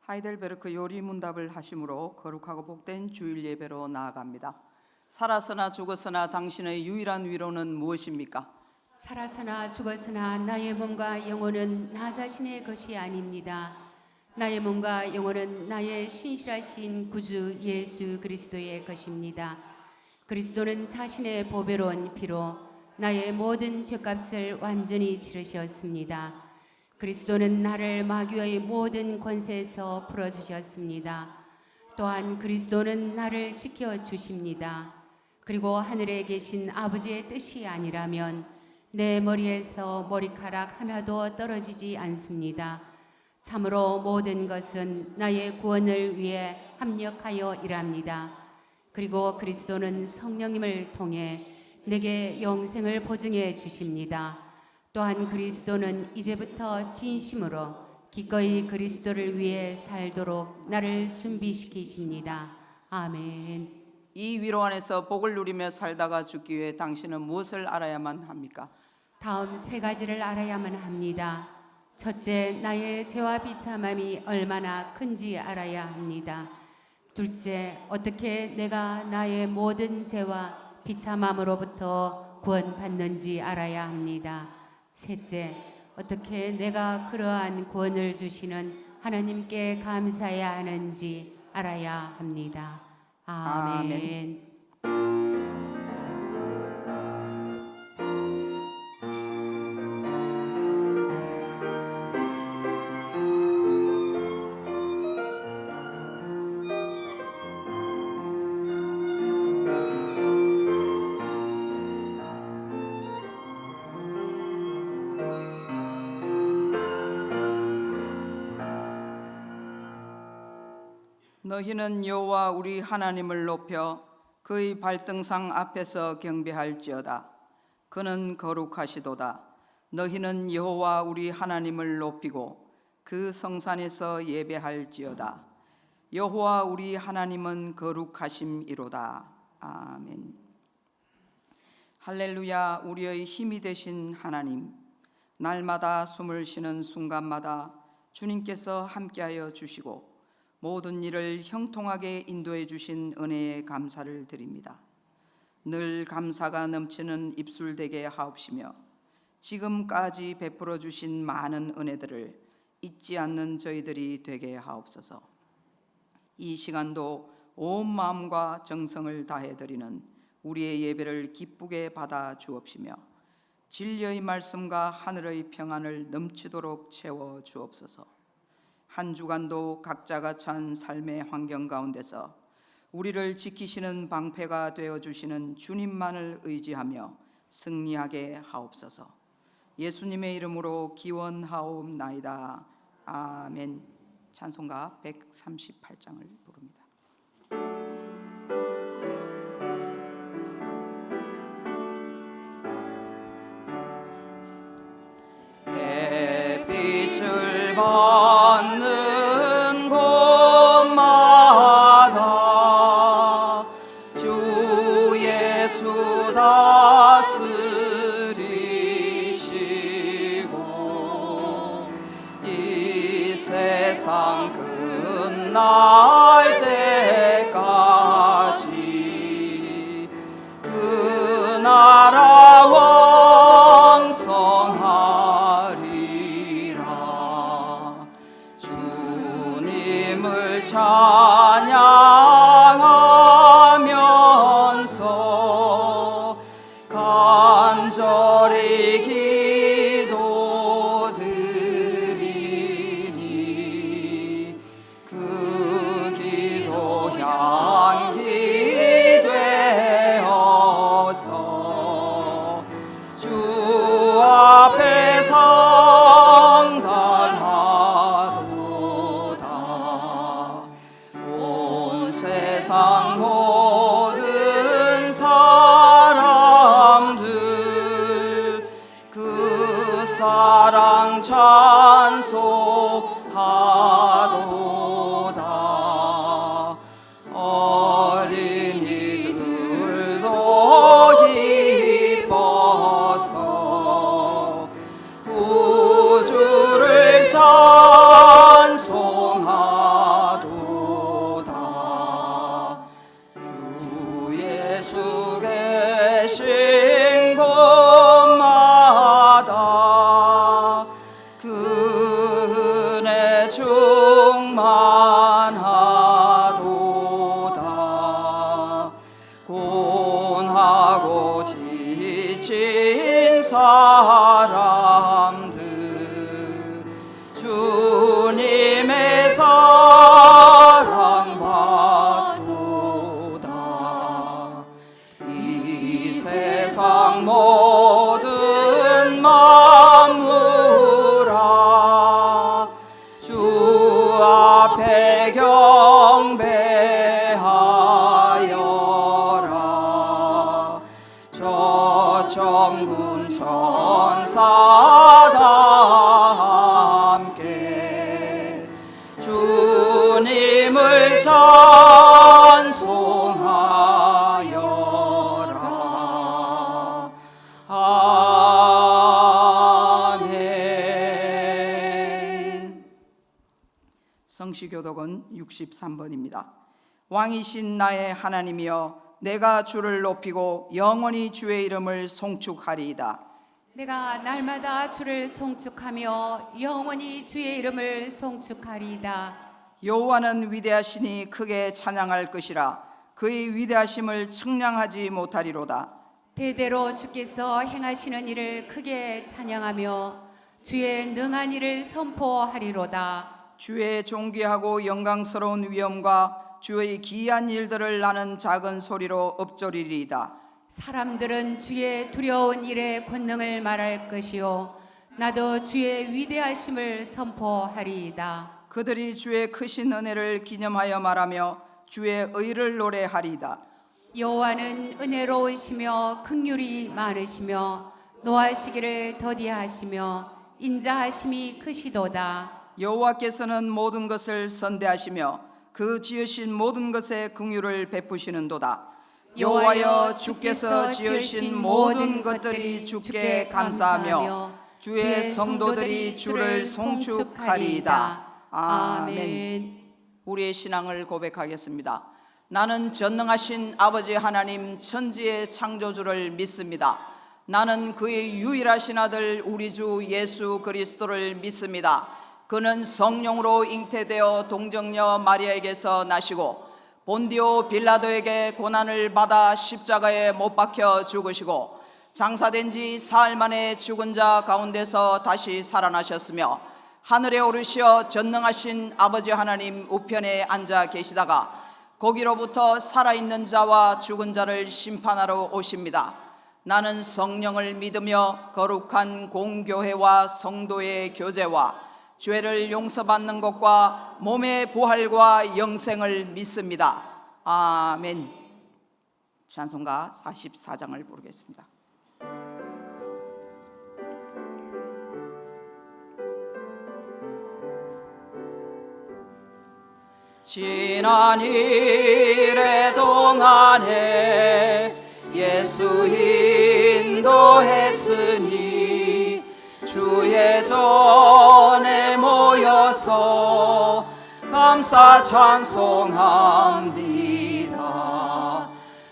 하이델베르크 요리문답을 하심으로 거룩하고 복된 주일 예배로 나아갑니다. 살아서나 죽었으나 당신의 유일한 위로는 무엇입니까? 살아서나 죽었으나 나의 몸과 영혼은 나 자신의 것이 아닙니다. 나의 몸과 영혼은 나의 신실하신 구주 예수 그리스도의 것입니다. 그리스도는 자신의 보배로운 피로 나의 모든 죄값을 완전히 치르셨습니다. 그리스도는 나를 마귀의 모든 권세에서 풀어주셨습니다. 또한 그리스도는 나를 지켜주십니다. 그리고 하늘에 계신 아버지의 뜻이 아니라면 내 머리에서 머리카락 하나도 떨어지지 않습니다. 참으로 모든 것은 나의 구원을 위해 합력하여 일합니다. 그리고 그리스도는 성령님을 통해 내게 영생을 보증해 주십니다. 또한 그리스도는 이제부터 진심으로 기꺼이 그리스도를 위해 살도록 나를 준비시키십니다. 아멘. 이 위로 안에서 복을 누리며 살다가 죽기 위해 당신은 무엇을 알아야만 합니까? 다음 세 가지를 알아야만 합니다. 첫째, 나의 죄와 비참함이 얼마나 큰지 알아야 합니다. 둘째, 어떻게 내가 나의 모든 죄와 비참함으로부터 구원받는지 알아야 합니다. 셋째, 어떻게 내가 그러한 구원을 주시는 하나님께 감사해야 하는지 알아야 합니다. 아멘. 너희는 여호와 우리 하나님을 높여 그의 발등상 앞에서 경배할지어다. 그는 거룩하시도다. 너희는 여호와 우리 하나님을 높이고 그 성산에서 예배할지어다. 여호와 우리 하나님은 거룩하심이로다. 아멘. 할렐루야. 우리의 힘이 되신 하나님, 날마다 숨을 쉬는 순간마다 주님께서 함께하여 주시고 모든 일을 형통하게 인도해 주신 은혜에 감사를 드립니다. 늘 감사가 넘치는 입술 되게 하옵시며 지금까지 베풀어 주신 많은 은혜들을 잊지 않는 저희들이 되게 하옵소서. 이 시간도 온 마음과 정성을 다해 드리는 우리의 예배를 기쁘게 받아 주옵시며 진리의 말씀과 하늘의 평안을 넘치도록 채워 주옵소서. 한 주간도 각자가 찬 삶의 환경 가운데서 우리를 지키시는 방패가 되어주시는 주님만을 의지하며 승리하게 하옵소서. 예수님의 이름으로 기원하옵나이다. 아멘. 찬송가 138장을 부릅니다. 햇빛을 받는 곳마다 주 예수 다스리시고 이 세상 끝날 때까지 그 나라 왕성하리라. 주님을 찬양하면서 간절히 기도드리니 그 기도 향기 되어서 주 앞에 상달하도다. 온 세상 모든 사람들 그 사랑 찬송하도다. 어린이들도 기뻐서 구주를 찬송하도다. 주 계신 곳마다 그 은혜 충만하도다. 고뇌하고 지친 사람들 주님의 사랑받도다. 이 세상 모든 만물아 주 앞에 경배하여라. 저 천군 천사다 함께 주님을 찬송하여라. 아멘. 성시교독은 63번입니다. 왕이신 나의 하나님이여 내가 주를 높이고 영원히 주의 이름을 송축하리이다. 내가 날마다 주를 송축하며 영원히 주의 이름을 송축하리이다. 여호와는 위대하시니 크게 찬양할 것이라. 그의 위대하심을 측량하지 못하리로다. 대대로 주께서 행하시는 일을 크게 찬양하며 주의 능한 일을 선포하리로다. 주의 존귀하고 영광스러운 위엄과 주의 기이한 일들을 나는 작은 소리로 읊조리리이다. 사람들은 주의 두려운 일의 권능을 말할 것이요 나도 주의 위대하심을 선포하리이다. 그들이 주의 크신 은혜를 기념하여 말하며 주의 의를 노래하리이다. 여호와는 은혜로우시며 긍휼이 많으시며 노하시기를 더디하시며 인자하심이 크시도다. 여호와께서는 모든 것을 선대하시며 그 지으신 모든 것에 긍휼을 베푸시는도다. 여호와여 주께서 지으신 모든 것들이 주께 감사하며 주의 성도들이 주를 송축하리이다. 아멘. 우리의 신앙을 고백하겠습니다. 나는 전능하신 아버지 하나님 천지의 창조주를 믿습니다. 나는 그의 유일하신 아들 우리 주 예수 그리스도를 믿습니다. 그는 성령으로 잉태되어 동정녀 마리아에게서 나시고 본디오 빌라도에게 고난을 받아 십자가에 못 박혀 죽으시고 장사된 지 사흘 만에 죽은 자 가운데서 다시 살아나셨으며 하늘에 오르시어 전능하신 아버지 하나님 우편에 앉아 계시다가 거기로부터 살아있는 자와 죽은 자를 심판하러 오십니다. 나는 성령을 믿으며 거룩한 공교회와 성도의 교제와 죄를 용서받는 것과 몸의 부활과 영생을 믿습니다. 아멘. 찬송가 44장을 부르겠습니다. 지난 일의 동안에 예수 인도했으니 주의 전에 모여서 감사 찬송합니다.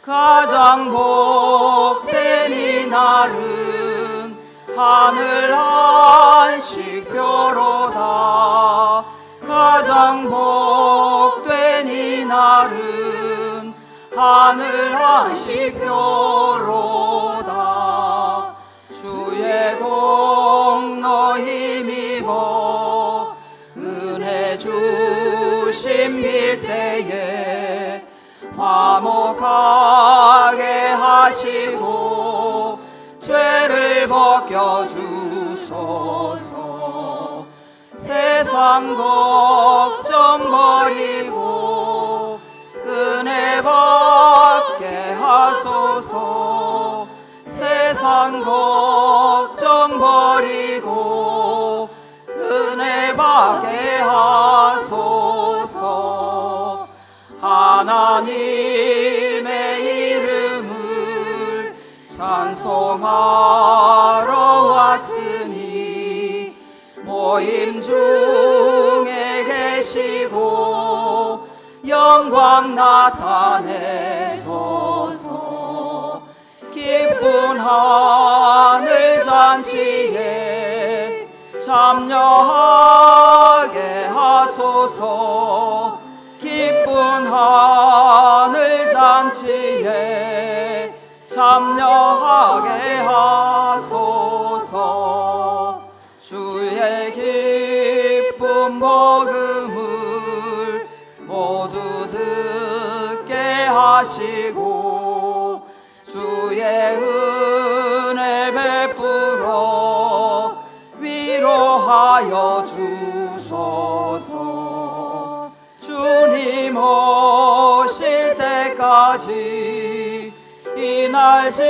가장 복된 이 날은 하늘 안식표로다. 가장 복된 이 날은 하늘 안식표로다. 주의 공로 힘입어 은혜 주심 빌때에 화목하게 하시고 죄를 벗겨주소서. 세상 걱정 버리고 은혜 받게 하소서. 세상 걱정 버리고 은혜 받게 하소서. 하나님의 이름을 찬송하러 왔으니 모임 중에 계시고 영광 나타내소서. 하늘 잔치에 참여하게 하소서. 기쁜 하늘 잔치에 참여하게 하소서. 주의 기쁨 복음을 모두 듣게 하시고 주의 은혜 베풀어 위로하여 주소서. 주님 오실 때까지 이 날 지키리로다.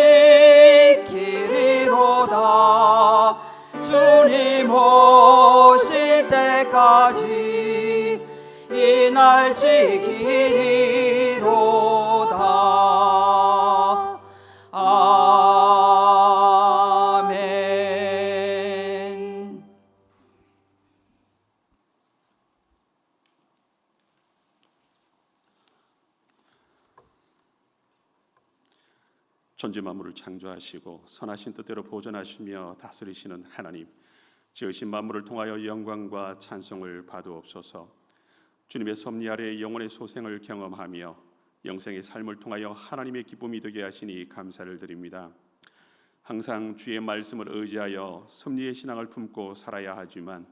주님 오실 때까지 이 날 지키리로다. 아멘. 천지 만물을 창조하시고 선하신 뜻대로 보존하시며 다스리시는 하나님, 지으신 만물을 통하여 영광과 찬송을 받으옵소서. 주님의 섭리 아래 영혼의 소생을 경험하며 영생의 삶을 통하여 하나님의 기쁨이 되게 하시니 감사를 드립니다. 항상 주의 말씀을 의지하여 섭리의 신앙을 품고 살아야 하지만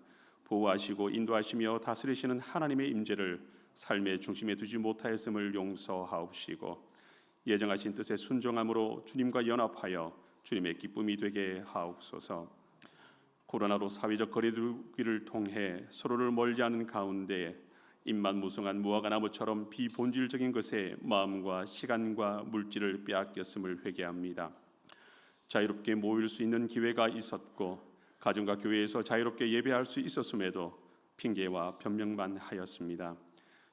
보호하시고 인도하시며 다스리시는 하나님의 임재를 삶의 중심에 두지 못하였음을 용서하옵시고 예정하신 뜻에 순종함으로 주님과 연합하여 주님의 기쁨이 되게 하옵소서. 코로나로 사회적 거리두기를 통해 서로를 멀리하는 가운데 입만 무성한 무화과 나무처럼 비본질적인 것에 마음과 시간과 물질을 빼앗겼음을 회개합니다. 자유롭게 모일 수 있는 기회가 있었고 가정과 교회에서 자유롭게 예배할 수 있었음에도 핑계와 변명만 하였습니다.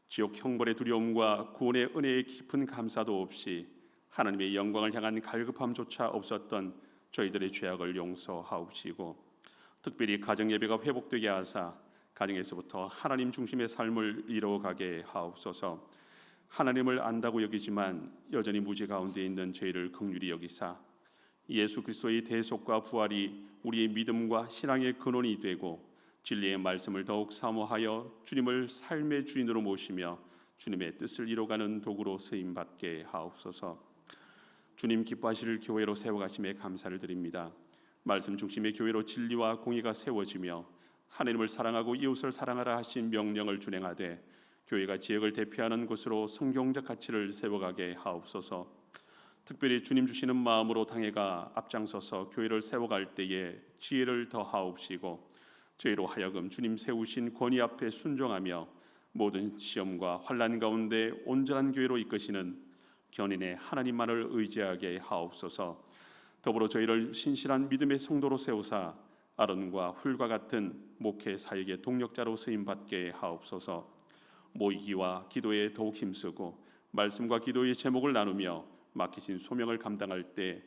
지옥 형벌의 두려움과 구원의 은혜의 깊은 감사도 없이 하나님의 영광을 향한 갈급함조차 없었던 저희들의 죄악을 용서하옵시고 특별히 가정 예배가 회복되게 하사 가정에서부터 하나님 중심의 삶을 이루어가게 하옵소서. 하나님을 안다고 여기지만 여전히 무지 가운데 있는 저희를 긍휼히 여기사 예수 그리스도의 대속과 부활이 우리의 믿음과 신앙의 근원이 되고 진리의 말씀을 더욱 사모하여 주님을 삶의 주인으로 모시며 주님의 뜻을 이루어가는 도구로 쓰임받게 하옵소서. 주님 기뻐하실 교회로 세워가심에 감사를 드립니다. 말씀 중심의 교회로 진리와 공의가 세워지며 하나님을 사랑하고 이웃을 사랑하라 하신 명령을 준행하되 교회가 지역을 대표하는 곳으로 성경적 가치를 세워가게 하옵소서. 특별히 주님 주시는 마음으로 당회가 앞장서서 교회를 세워갈 때에 지혜를 더하옵시고 저희로 하여금 주님 세우신 권위 앞에 순종하며 모든 시험과 환난 가운데 온전한 교회로 이끄시는 견인의 하나님만을 의지하게 하옵소서. 더불어 저희를 신실한 믿음의 성도로 세우사 아론과 훌과 같은 목회 사역의 동력자로 쓰임받게 하옵소서. 모이기와 기도에 더욱 힘쓰고 말씀과 기도의 제목을 나누며 맡기신 소명을 감당할 때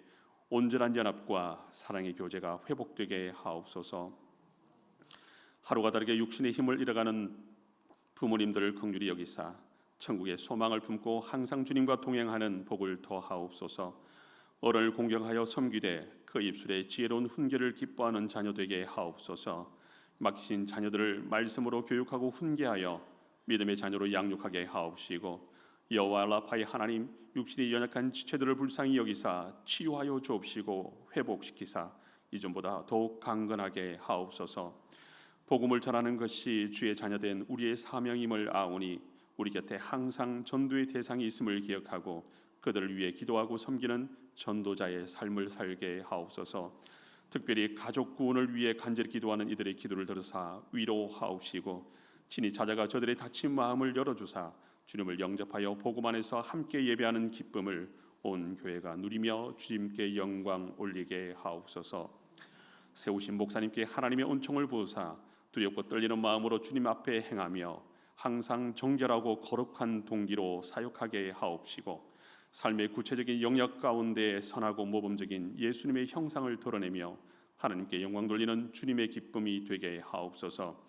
온전한 연합과 사랑의 교제가 회복되게 하옵소서. 하루가 다르게 육신의 힘을 잃어가는 부모님들을 긍휼히 여기사 천국의 소망을 품고 항상 주님과 동행하는 복을 더하옵소서. 어른을 공경하여 섬기되 그 입술에 지혜로운 훈계를 기뻐하는 자녀 되게 하옵소서. 맡기신 자녀들을 말씀으로 교육하고 훈계하여 믿음의 자녀로 양육하게 하옵시고 여호와 라파의 하나님, 육신이 연약한 지체들을 불쌍히 여기사 치유하여 주옵시고 회복시키사 이전보다 더욱 강건하게 하옵소서. 복음을 전하는 것이 주의 자녀된 우리의 사명임을 아오니 우리 곁에 항상 전도의 대상이 있음을 기억하고 그들을 위해 기도하고 섬기는 전도자의 삶을 살게 하옵소서. 특별히 가족 구원을 위해 간절히 기도하는 이들의 기도를 들으사 위로하옵시고 친히 찾아가 저들의 다친 마음을 열어주사 주님을 영접하여 복음 안에서 함께 예배하는 기쁨을 온 교회가 누리며 주님께 영광 올리게 하옵소서. 세우신 목사님께 하나님의 은총을 부으사 두렵고 떨리는 마음으로 주님 앞에 행하며 항상 정결하고 거룩한 동기로 사역하게 하옵시고 삶의 구체적인 영역 가운데 선하고 모범적인 예수님의 형상을 드러내며 하나님께 영광 돌리는 주님의 기쁨이 되게 하옵소서.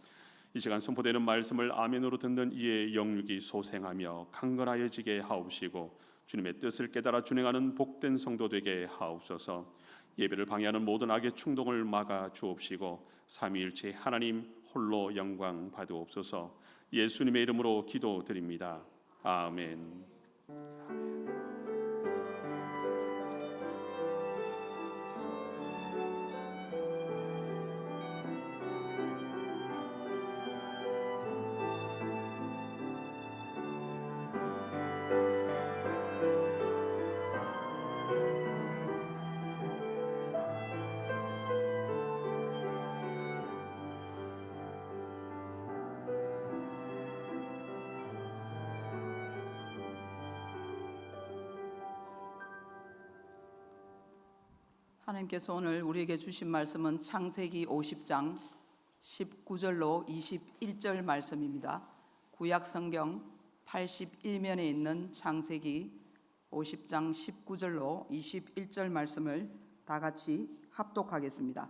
이 시간 선포되는 말씀을 아멘으로 듣는 이의 영육이 소생하며 강건하여지게 하옵시고 주님의 뜻을 깨달아 준행하는 복된 성도 되게 하옵소서. 예배를 방해하는 모든 악의 충동을 막아 주옵시고 삼위일체 하나님 홀로 영광 받으옵소서. 예수님의 이름으로 기도드립니다. 아멘. 하나님께서 오늘 우리에게 주신 말씀은 창세기 50장 19절로 21절 말씀입니다. 구약 성경 81면에 있는 창세기 50장 19절로 21절 말씀을 다 같이 합독하겠습니다.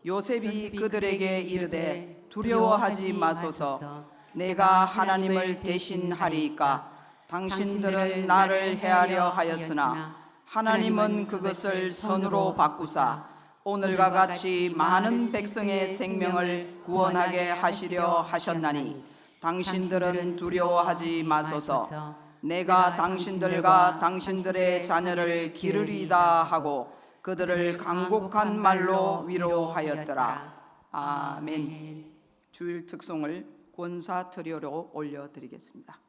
요셉이 그들에게 이르되 두려워하지 마소서. 내가 하나님을 대신하리이까. 당신들은 나를 해하려 하였으나 하나님은 그것을 선으로 바꾸사 오늘과 같이 많은 백성의 생명을 구원하게 하시려 하셨나니 당신들은 두려워하지 마소서. 내가 당신들과 당신들의 자녀를 기르리다 하고 그들을 간곡한 말로 위로하였더라. 아멘. 주일 특송을 권사 트리오로 올려드리겠습니다.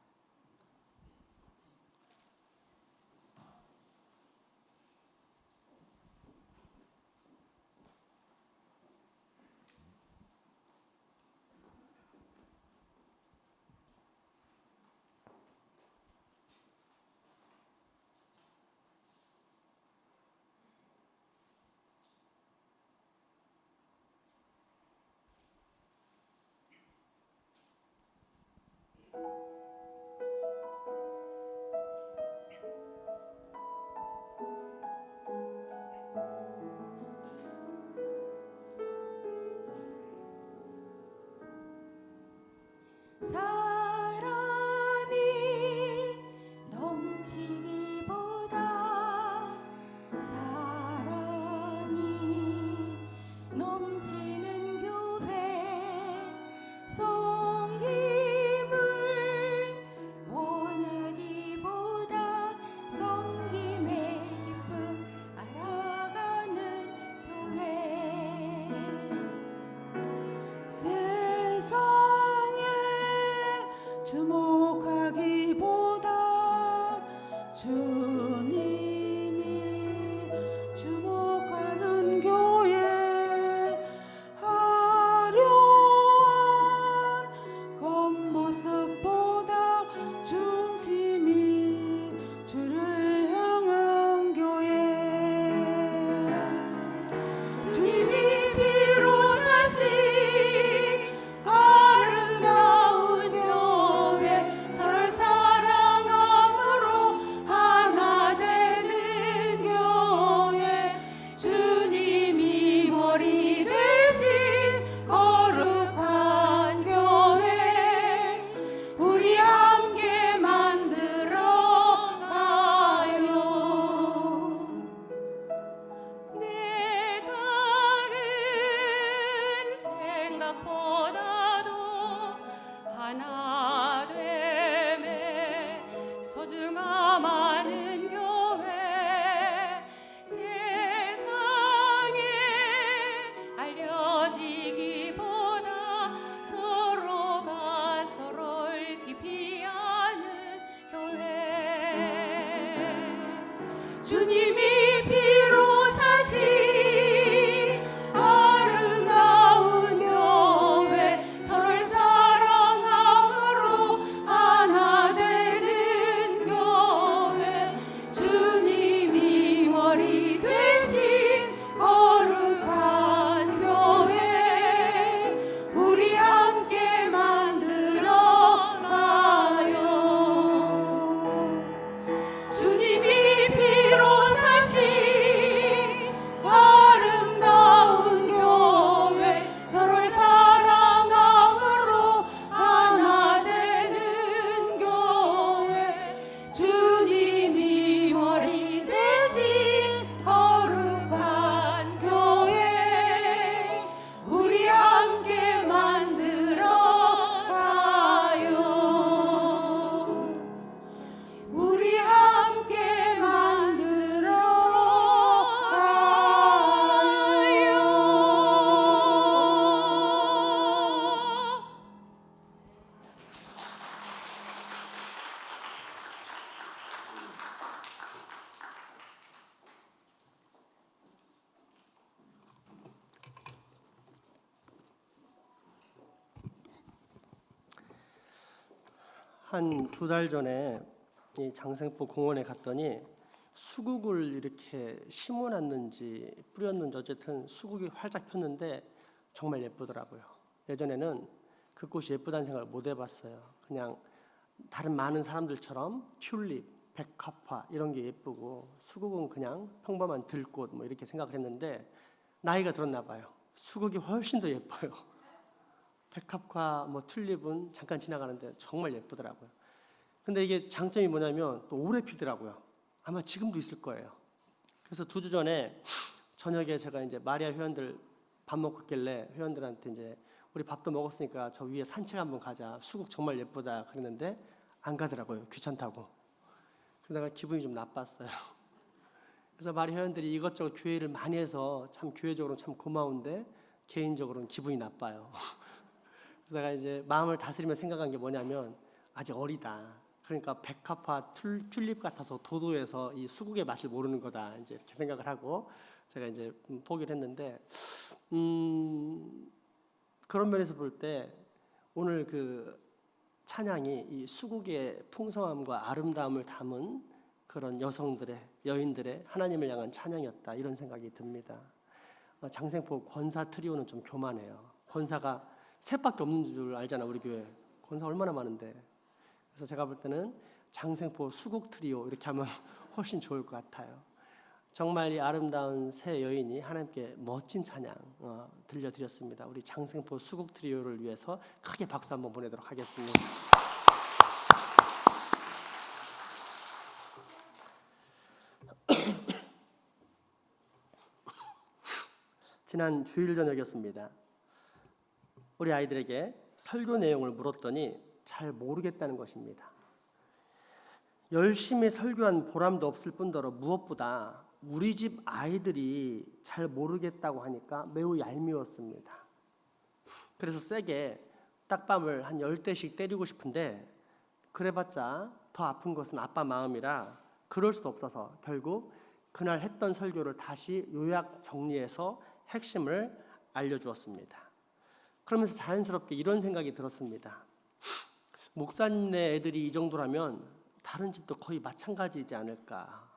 한 2달 전에 이 장생포 공원에 갔더니 수국을 이렇게 심어놨는지 뿌렸는지 어쨌든 수국이 활짝 폈는데 정말 예쁘더라고요. 예전에는 그 꽃이 예쁘다는 생각을 못 해봤어요. 그냥 다른 많은 사람들처럼 튤립, 백합화 이런 게 예쁘고 수국은 그냥 평범한 들꽃 뭐 이렇게 생각을 했는데 나이가 들었나 봐요. 수국이 훨씬 더 예뻐요. 백합화, 뭐 튤립은 잠깐 지나가는데 정말 예쁘더라고요. 근데 이게 장점이 뭐냐면 또 오래 피더라고요. 아마 지금도 있을 거예요. 그래서 2주 전에 저녁에 제가 이제 마리아 회원들 밥 먹고 있길래 회원들한테 이제 우리 밥도 먹었으니까 저 위에 산책 한번 가자. 수국 정말 예쁘다 그랬는데 안 가더라고요. 귀찮다고. 그래서 내가 기분이 좀 나빴어요. 그래서 마리아 회원들이 이것저것 교회를 많이 해서 참 교회적으로는 참 고마운데 개인적으로는 기분이 나빠요. 그래서 내가 이제 마음을 다스리며 생각한 게 뭐냐면 아직 어리다. 그러니까 백합화, 튤립 같아서 도도해서 이 수국의 맛을 모르는 거다. 이제 이렇게 생각을 하고 제가 이제 포기를 했는데 그런 면에서 볼 때 오늘 그 찬양이 이 수국의 풍성함과 아름다움을 담은 그런 여인들의 하나님을 향한 찬양이었다 이런 생각이 듭니다. 장생포 권사 트리오는 좀 교만해요. 권사가 셋밖에 없는 줄 알잖아 우리 교회. 권사 얼마나 많은데. 그래서 제가 볼 때는 장생포 수국 트리오 이렇게 하면 훨씬 좋을 것 같아요. 정말 이 아름다운 새 여인이 하나님께 멋진 찬양 들려드렸습니다. 우리 장생포 수국 트리오를 위해서 크게 박수 한번 보내도록 하겠습니다. 지난 주일 저녁이었습니다. 우리 아이들에게 설교 내용을 물었더니 잘 모르겠다는 것입니다. 열심히 설교한 보람도 없을 뿐더러 무엇보다 우리 집 아이들이 잘 모르겠다고 하니까 매우 얄미웠습니다. 그래서 세게 딱밤을 한 10대씩 때리고 싶은데 그래봤자 더 아픈 것은 아빠 마음이라 그럴 수도 없어서 결국 그날 했던 설교를 다시 요약 정리해서 핵심을 알려주었습니다. 그러면서 자연스럽게 이런 생각이 들었습니다. 목사님네 애들이 이 정도라면 다른 집도 거의 마찬가지이지 않을까.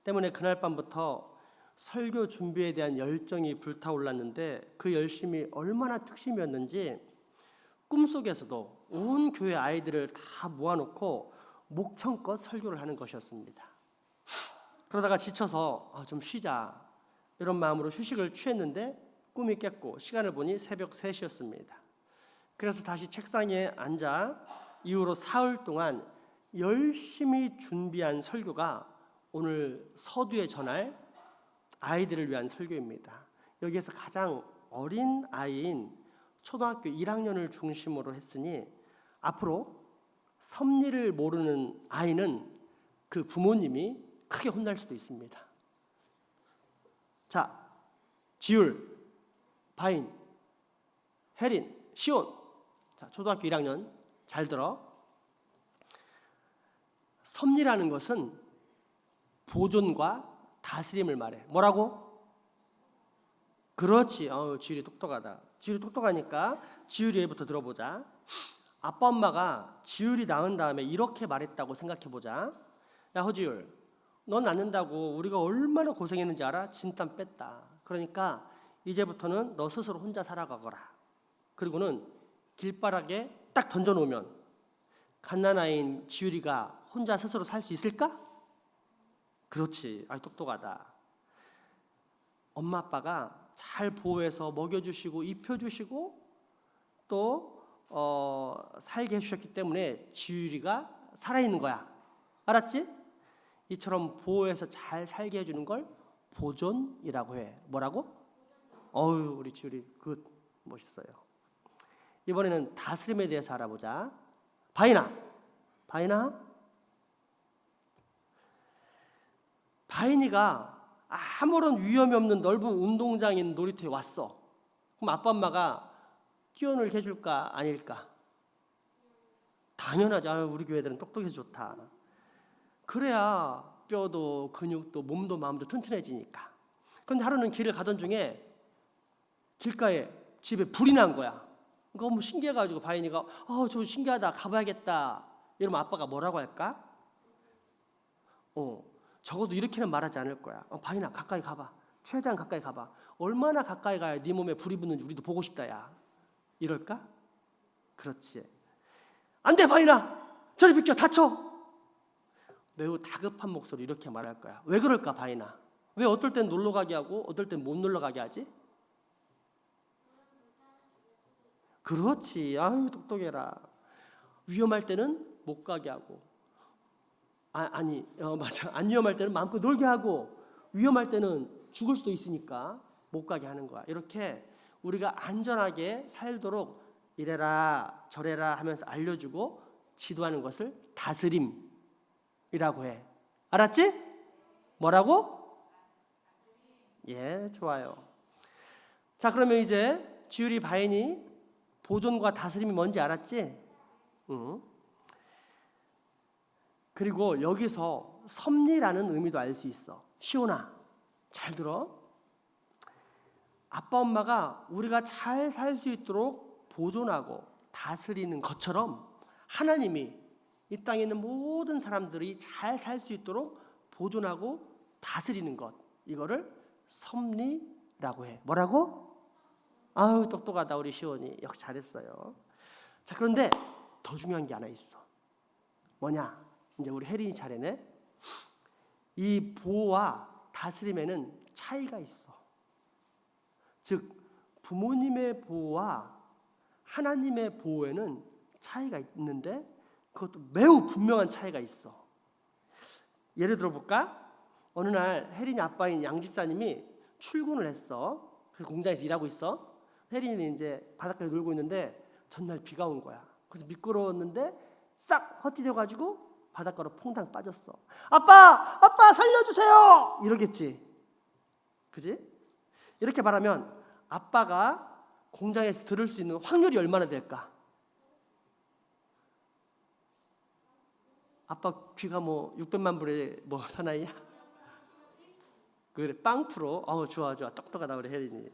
때문에 그날 밤부터 설교 준비에 대한 열정이 불타올랐는데 그 열심이 얼마나 특심이었는지 꿈속에서도 온 교회 아이들을 다 모아놓고 목청껏 설교를 하는 것이었습니다. 그러다가 지쳐서 좀 쉬자 이런 마음으로 휴식을 취했는데 꿈이 깼고 시간을 보니 새벽 3시였습니다. 그래서 다시 책상에 앉아 이후로 사흘 동안 열심히 준비한 설교가 오늘 서두에 전할 아이들을 위한 설교입니다. 여기에서 가장 어린 아이인 초등학교 1학년을 중심으로 했으니 앞으로 섭리를 모르는 아이는 그 부모님이 크게 혼날 수도 있습니다. 자, 지율, 바인, 혜린, 시온. 자, 초등학교 1학년 잘 들어. 섭리라는 것은 보존과 다스림을 말해. 뭐라고? 그렇지. 지율이 똑똑하다. 지율이 똑똑하니까 지율이 얘부터 들어보자. 아빠 엄마가 지율이 낳은 다음에 이렇게 말했다고 생각해보자. 야 허지율, 너 낳는다고 우리가 얼마나 고생했는지 알아? 진땀 뺐다. 그러니까 이제부터는 너 스스로 혼자 살아가거라. 그리고는 길바닥에 딱 던져놓으면 갓난아이인 지율이가 혼자 스스로 살 수 있을까? 그렇지. 똑똑하다. 엄마 아빠가 잘 보호해서 먹여주시고 입혀주시고 또 살게 해주셨기 때문에 지율이가 살아있는 거야. 알았지? 이처럼 보호해서 잘 살게 해주는 걸 보존이라고 해. 뭐라고? 우리 지율이 굿. 멋있어요. 이번에는 다스림에 대해서 알아보자. 바인이가 아무런 위험이 없는 넓은 운동장인 놀이터에 왔어. 그럼 아빠 엄마가 뛰어놀게 해줄까 아닐까? 당연하죠. 우리 교회들은 똑똑해서 좋다. 그래야 뼈도 근육도 몸도 마음도 튼튼해지니까. 그런데 하루는 길을 가던 중에 길가에 집에 불이 난 거야. 너무 신기해가지고 바인이가 저 신기하다 가봐야겠다 이러면 아빠가 뭐라고 할까? 적어도 이렇게는 말하지 않을 거야. 바인아 가까이 가봐. 최대한 가까이 가봐. 얼마나 가까이 가야 네 몸에 불이 붙는지 우리도 보고 싶다 야. 이럴까? 그렇지. 안 돼 바인아 저리 비켜 다쳐. 매우 다급한 목소리 이렇게 말할 거야. 왜 그럴까 바인아? 왜 어떨 땐 놀러 가게 하고 어떨 땐 못 놀러 가게 하지? 그렇지. 아유 똑똑해라. 위험할 때는 못 가게 하고 맞아. 안 위험할 때는 마음껏 놀게 하고 위험할 때는 죽을 수도 있으니까 못 가게 하는 거야. 이렇게 우리가 안전하게 살도록 이래라 저래라 하면서 알려주고 지도하는 것을 다스림이라고 해. 알았지? 뭐라고? 예, 좋아요. 자, 그러면 이제 지율이 바인이 보존과 다스림이 뭔지 알았지? 그리고 여기서 섭리라는 의미도 알 수 있어. 시온아, 잘 들어. 아빠 엄마가 우리가 잘 살 수 있도록 보존하고 다스리는 것처럼 하나님이 이 땅에 있는 모든 사람들이 잘 살 수 있도록 보존하고 다스리는 것, 이거를 섭리라고 해. 뭐라고? 아유 똑똑하다 우리 시온이. 역시 잘했어요. 자, 그런데 더 중요한 게 하나 있어. 뭐냐? 이제 우리 혜린이 차례네. 이 보호와 다스림에는 차이가 있어. 즉 부모님의 보호와 하나님의 보호에는 차이가 있는데 그것도 매우 분명한 차이가 있어. 예를 들어 볼까? 어느 날 혜린이 아빠인 양 집사님이 출근을 했어. 그래서 공장에서 일하고 있어. 혜린이는 이제 바닷가에 놀고 있는데 전날 비가 온 거야. 그래서 미끄러웠는데 싹 헛디뎌가지고 바닷가로 퐁당 빠졌어. 아빠 살려주세요 이러겠지. 그지? 이렇게 말하면 아빠가 공장에서 들을 수 있는 확률이 얼마나 될까? 아빠 귀가 뭐 600만 불의 뭐 사나이야? 그래 빵 프로. 좋아 똑똑하다 우리 혜린이.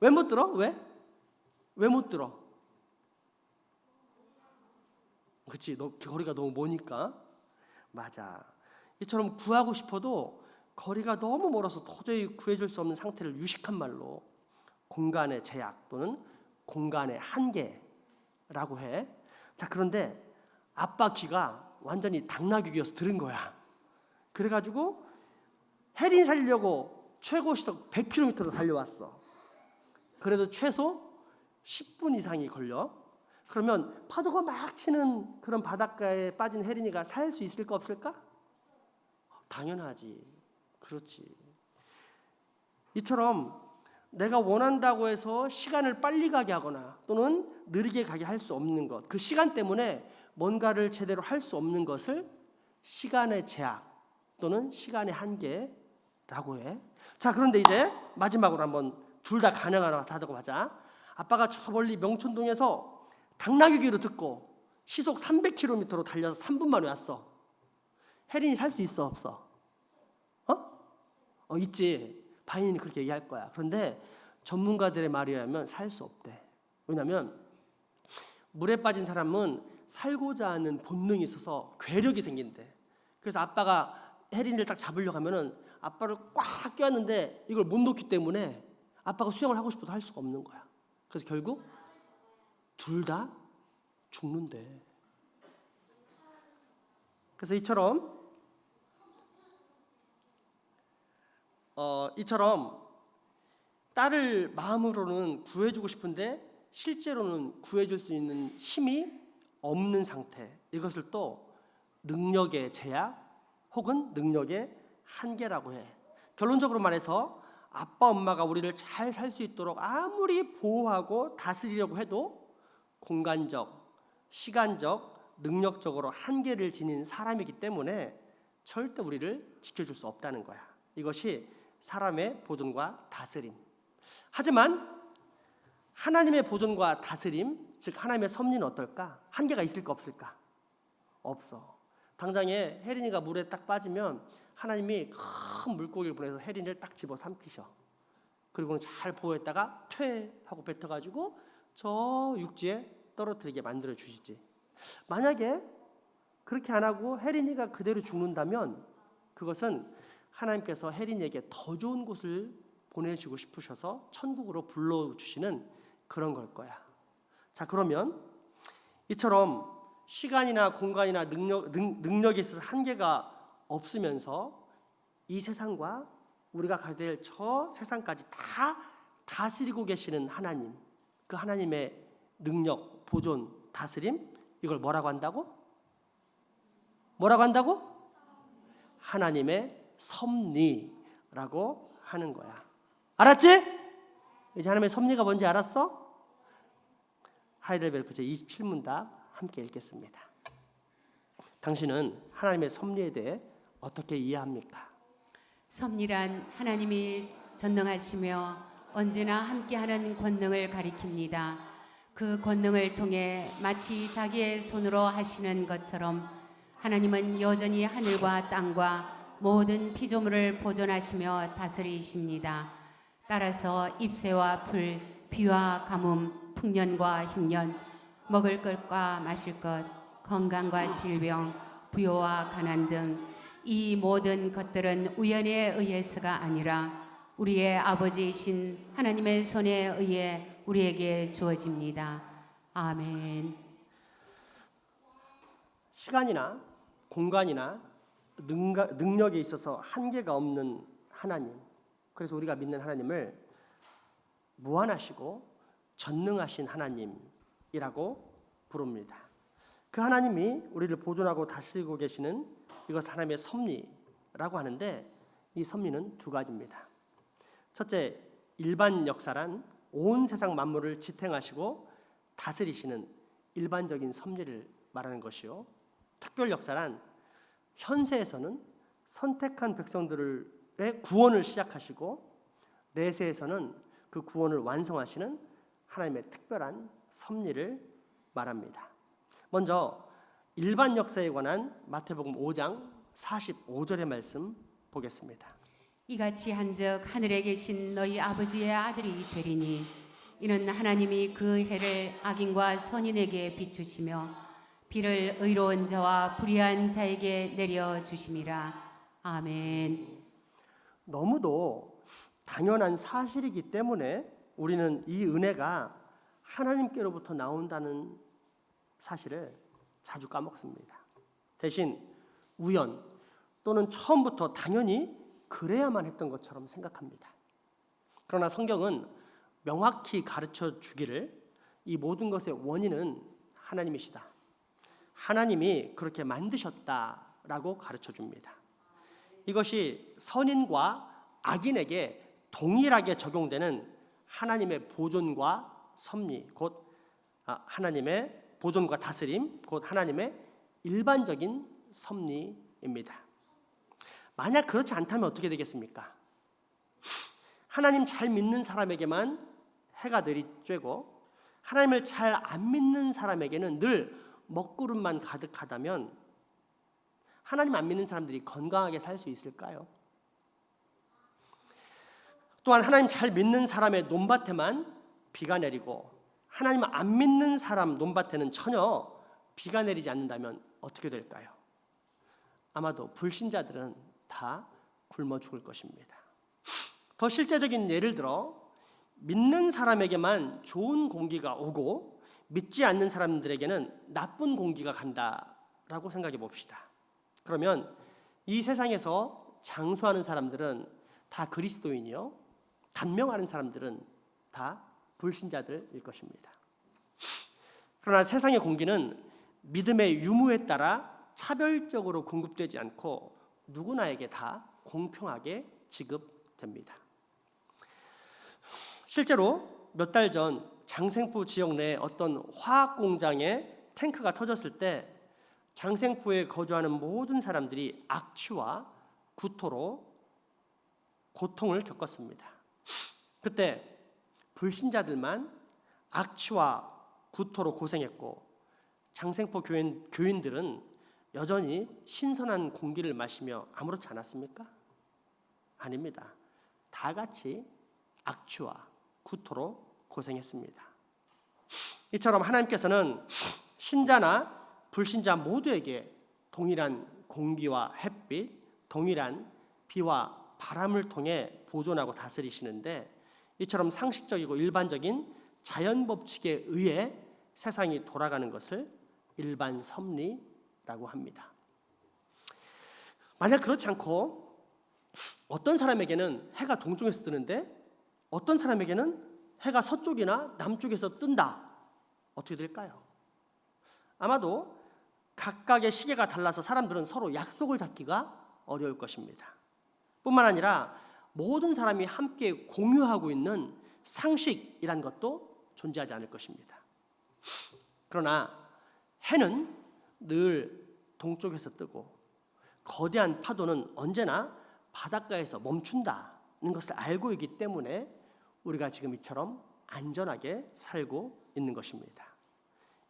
왜 못 들어? 왜 못 들어? 그치, 너 거리가 너무 머니까. 맞아. 이처럼 구하고 싶어도 거리가 너무 멀어서 도저히 구해줄 수 없는 상태를 유식한 말로 공간의 제약 또는 공간의 한계라고 해. 자, 그런데 아빠 귀가 완전히 당나귀 귀여서 들은 거야. 그래가지고 혜린 살려고 최고 시속 100km로 달려왔어. 그래도 최소 10분 이상이 걸려. 그러면 파도가 막 치는 그런 바닷가에 빠진 혜린이가 살 수 있을까 없을까? 당연하지. 그렇지. 이처럼 내가 원한다고 해서 시간을 빨리 가게 하거나 또는 느리게 가게 할 수 없는 것, 그 시간 때문에 뭔가를 제대로 할 수 없는 것을 시간의 제약 또는 시간의 한계라고 해. 자, 그런데 이제 마지막으로 한번 둘 다 가능하나 다듬어 보자. 아빠가 저 멀리 명천동에서 당나귀 귀로 듣고 시속 300km로 달려서 3분 만에 왔어. 혜린이 살 수 있어 없어? 있지. 바인이 그렇게 얘기할 거야. 그런데 전문가들의 말에 의하면 살 수 없대. 왜냐하면 물에 빠진 사람은 살고자 하는 본능이 있어서 괴력이 생긴대. 그래서 아빠가 혜린이를 딱 잡으려고 하면은 아빠를 꽉 껴안는데 이걸 못 놓기 때문에 아빠가 수영을 하고 싶어도 할 수가 없는 거야. 그래서 결국 둘 다 죽는데. 그래서 이처럼 딸을 마음으로는 구해주고 싶은데 실제로는 구해줄 수 있는 힘이 없는 상태. 이것을 또 능력의 제약 혹은 능력의 한계라고 해. 결론적으로 말해서 아빠 엄마가 우리를 잘 살 수 있도록 아무리 보호하고 다스리려고 해도 공간적, 시간적, 능력적으로 한계를 지닌 사람이기 때문에 절대 우리를 지켜줄 수 없다는 거야. 이것이 사람의 보존과 다스림. 하지만 하나님의 보존과 다스림, 즉 하나님의 섭리는 어떨까? 한계가 있을까 없을까? 없어. 당장에 혜린이가 물에 딱 빠지면 하나님이 큰 물고기를 보내서 혜린이를 딱 집어 삼키셔. 그리고는 잘 보호했다가 퇴 하고 뱉어가지고 저 육지에 떨어뜨리게 만들어 주시지. 만약에 그렇게 안 하고 혜린이가 그대로 죽는다면 그것은 하나님께서 혜린이에게 더 좋은 곳을 보내주고 싶으셔서 천국으로 불러주시는 그런 걸 거야. 자, 그러면 이처럼 시간이나 공간이나 능력에 있어서 한계가 없으면서 이 세상과 우리가 가야 될 저 세상까지 다 다스리고 계시는 하나님, 그 하나님의 능력, 보존, 다스림, 이걸 뭐라고 한다고? 뭐라고 한다고? 하나님의 섭리라고 하는 거야. 알았지? 이제 하나님의 섭리가 뭔지 알았어? 하이델베르크 제27문답 함께 읽겠습니다. 당신은 하나님의 섭리에 대해 어떻게 이해합니까? 섭리란 하나님이 전능하시며 언제나 함께하는 권능을 가리킵니다. 그 권능을 통해 마치 자기의 손으로 하시는 것처럼 하나님은 여전히 하늘과 땅과 모든 피조물을 보존하시며 다스리십니다. 따라서 잎새와 풀, 비와 가뭄, 풍년과 흉년, 먹을 것과 마실 것, 건강과 질병, 부요와 가난 등 이 모든 것들은 우연에 의해서가 아니라 우리의 아버지이신 하나님의 손에 의해 우리에게 주어집니다. 아멘. 시간이나 공간이나 능력에 있어서 한계가 없는 하나님, 그래서 우리가 믿는 하나님을 무한하시고 전능하신 하나님이라고 부릅니다. 그 하나님이 우리를 보존하고 다스리고 계시는 이것 하나님의 섭리라고 하는데, 이 섭리는 두 가지입니다. 첫째, 일반 역사란 온 세상 만물을 지탱하시고 다스리시는 일반적인 섭리를 말하는 것이요, 특별 역사란 현세에서는 선택한 백성들의 구원을 시작하시고 내세에서는 그 구원을 완성하시는 하나님의 특별한 섭리를 말합니다. 먼저 일반 역사에 관한 마태복음 5장 45절의 말씀 보겠습니다. 이같이 한즉 하늘에 계신 너희 아버지의 아들이 되리니 이는 하나님이 그 해를 악인과 선인에게 비추시며 비를 의로운 자와 불의한 자에게 내려 주심이라. 아멘. 너무도 당연한 사실이기 때문에 우리는 이 은혜가 하나님께로부터 나온다는 사실을 자주 까먹습니다. 대신 우연 또는 처음부터 당연히 그래야만 했던 것처럼 생각합니다. 그러나 성경은 명확히 가르쳐 주기를 이 모든 것의 원인은 하나님이시다, 하나님이 그렇게 만드셨다라고 가르쳐 줍니다. 이것이 선인과 악인에게 동일하게 적용되는 하나님의 보존과 섭리, 곧 하나님의 보존과 다스림, 곧 하나님의 일반적인 섭리입니다. 만약 그렇지 않다면 어떻게 되겠습니까? 하나님 잘 믿는 사람에게만 해가 내리쬐고 하나님을 잘 안 믿는 사람에게는 늘 먹구름만 가득하다면 하나님 안 믿는 사람들이 건강하게 살 수 있을까요? 또한 하나님 잘 믿는 사람의 논밭에만 비가 내리고 하나님 안 믿는 사람 논밭에는 전혀 비가 내리지 않는다면 어떻게 될까요? 아마도 불신자들은 다 굶어 죽을 것입니다. 더 실제적인 예를 들어 믿는 사람에게만 좋은 공기가 오고 믿지 않는 사람들에게는 나쁜 공기가 간다라고 생각해 봅시다. 그러면 이 세상에서 장수하는 사람들은 다 그리스도인이요, 단명하는 사람들은 다 불신자들일 것입니다. 그러나 세상의 공기는 믿음의 유무에 따라 차별적으로 공급되지 않고 누구나에게 다 공평하게 지급됩니다. 실제로 몇 달 전 장생포 지역 내 어떤 화학 공장에 탱크가 터졌을 때 장생포에 거주하는 모든 사람들이 악취와 구토로 고통을 겪었습니다. 그때 불신자들만 악취와 구토로 고생했고 장생포 교인들은 여전히 신선한 공기를 마시며 아무렇지 않았습니까? 아닙니다. 다 같이 악취와 구토로 고생했습니다. 이처럼 하나님께서는 신자나 불신자 모두에게 동일한 공기와 햇빛, 동일한 비와 바람을 통해 보존하고 다스리시는데, 이처럼 상식적이고 일반적인 자연 법칙에 의해 세상이 돌아가는 것을 일반 섭리라고 합니다. 만약 그렇지 않고 어떤 사람에게는 해가 동쪽에서 뜨는데 어떤 사람에게는 해가 서쪽이나 남쪽에서 뜬다. 어떻게 될까요? 아마도 각각의 시계가 달라서 사람들은 서로 약속을 잡기가 어려울 것입니다. 뿐만 아니라 모든 사람이 함께 공유하고 있는 상식이란 것도 존재하지 않을 것입니다. 그러나 해는 늘 동쪽에서 뜨고 거대한 파도는 언제나 바닷가에서 멈춘다는 것을 알고 있기 때문에 우리가 지금 이처럼 안전하게 살고 있는 것입니다.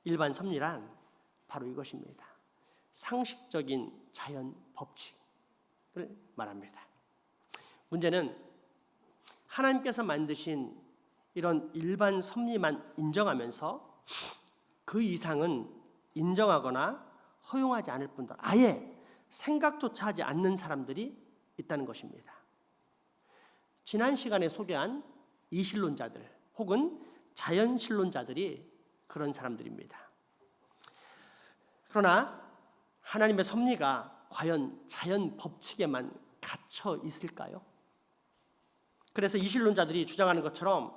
일반 섭리란 바로 이것입니다. 상식적인 자연 법칙을 말합니다. 문제는 하나님께서 만드신 이런 일반 섭리만 인정하면서 그 이상은 인정하거나 허용하지 않을 뿐더러 아예 생각조차 하지 않는 사람들이 있다는 것입니다. 지난 시간에 소개한 이신론자들 혹은 자연신론자들이 그런 사람들입니다. 그러나 하나님의 섭리가 과연 자연 법칙에만 갇혀 있을까요? 그래서 이신론자들이 주장하는 것처럼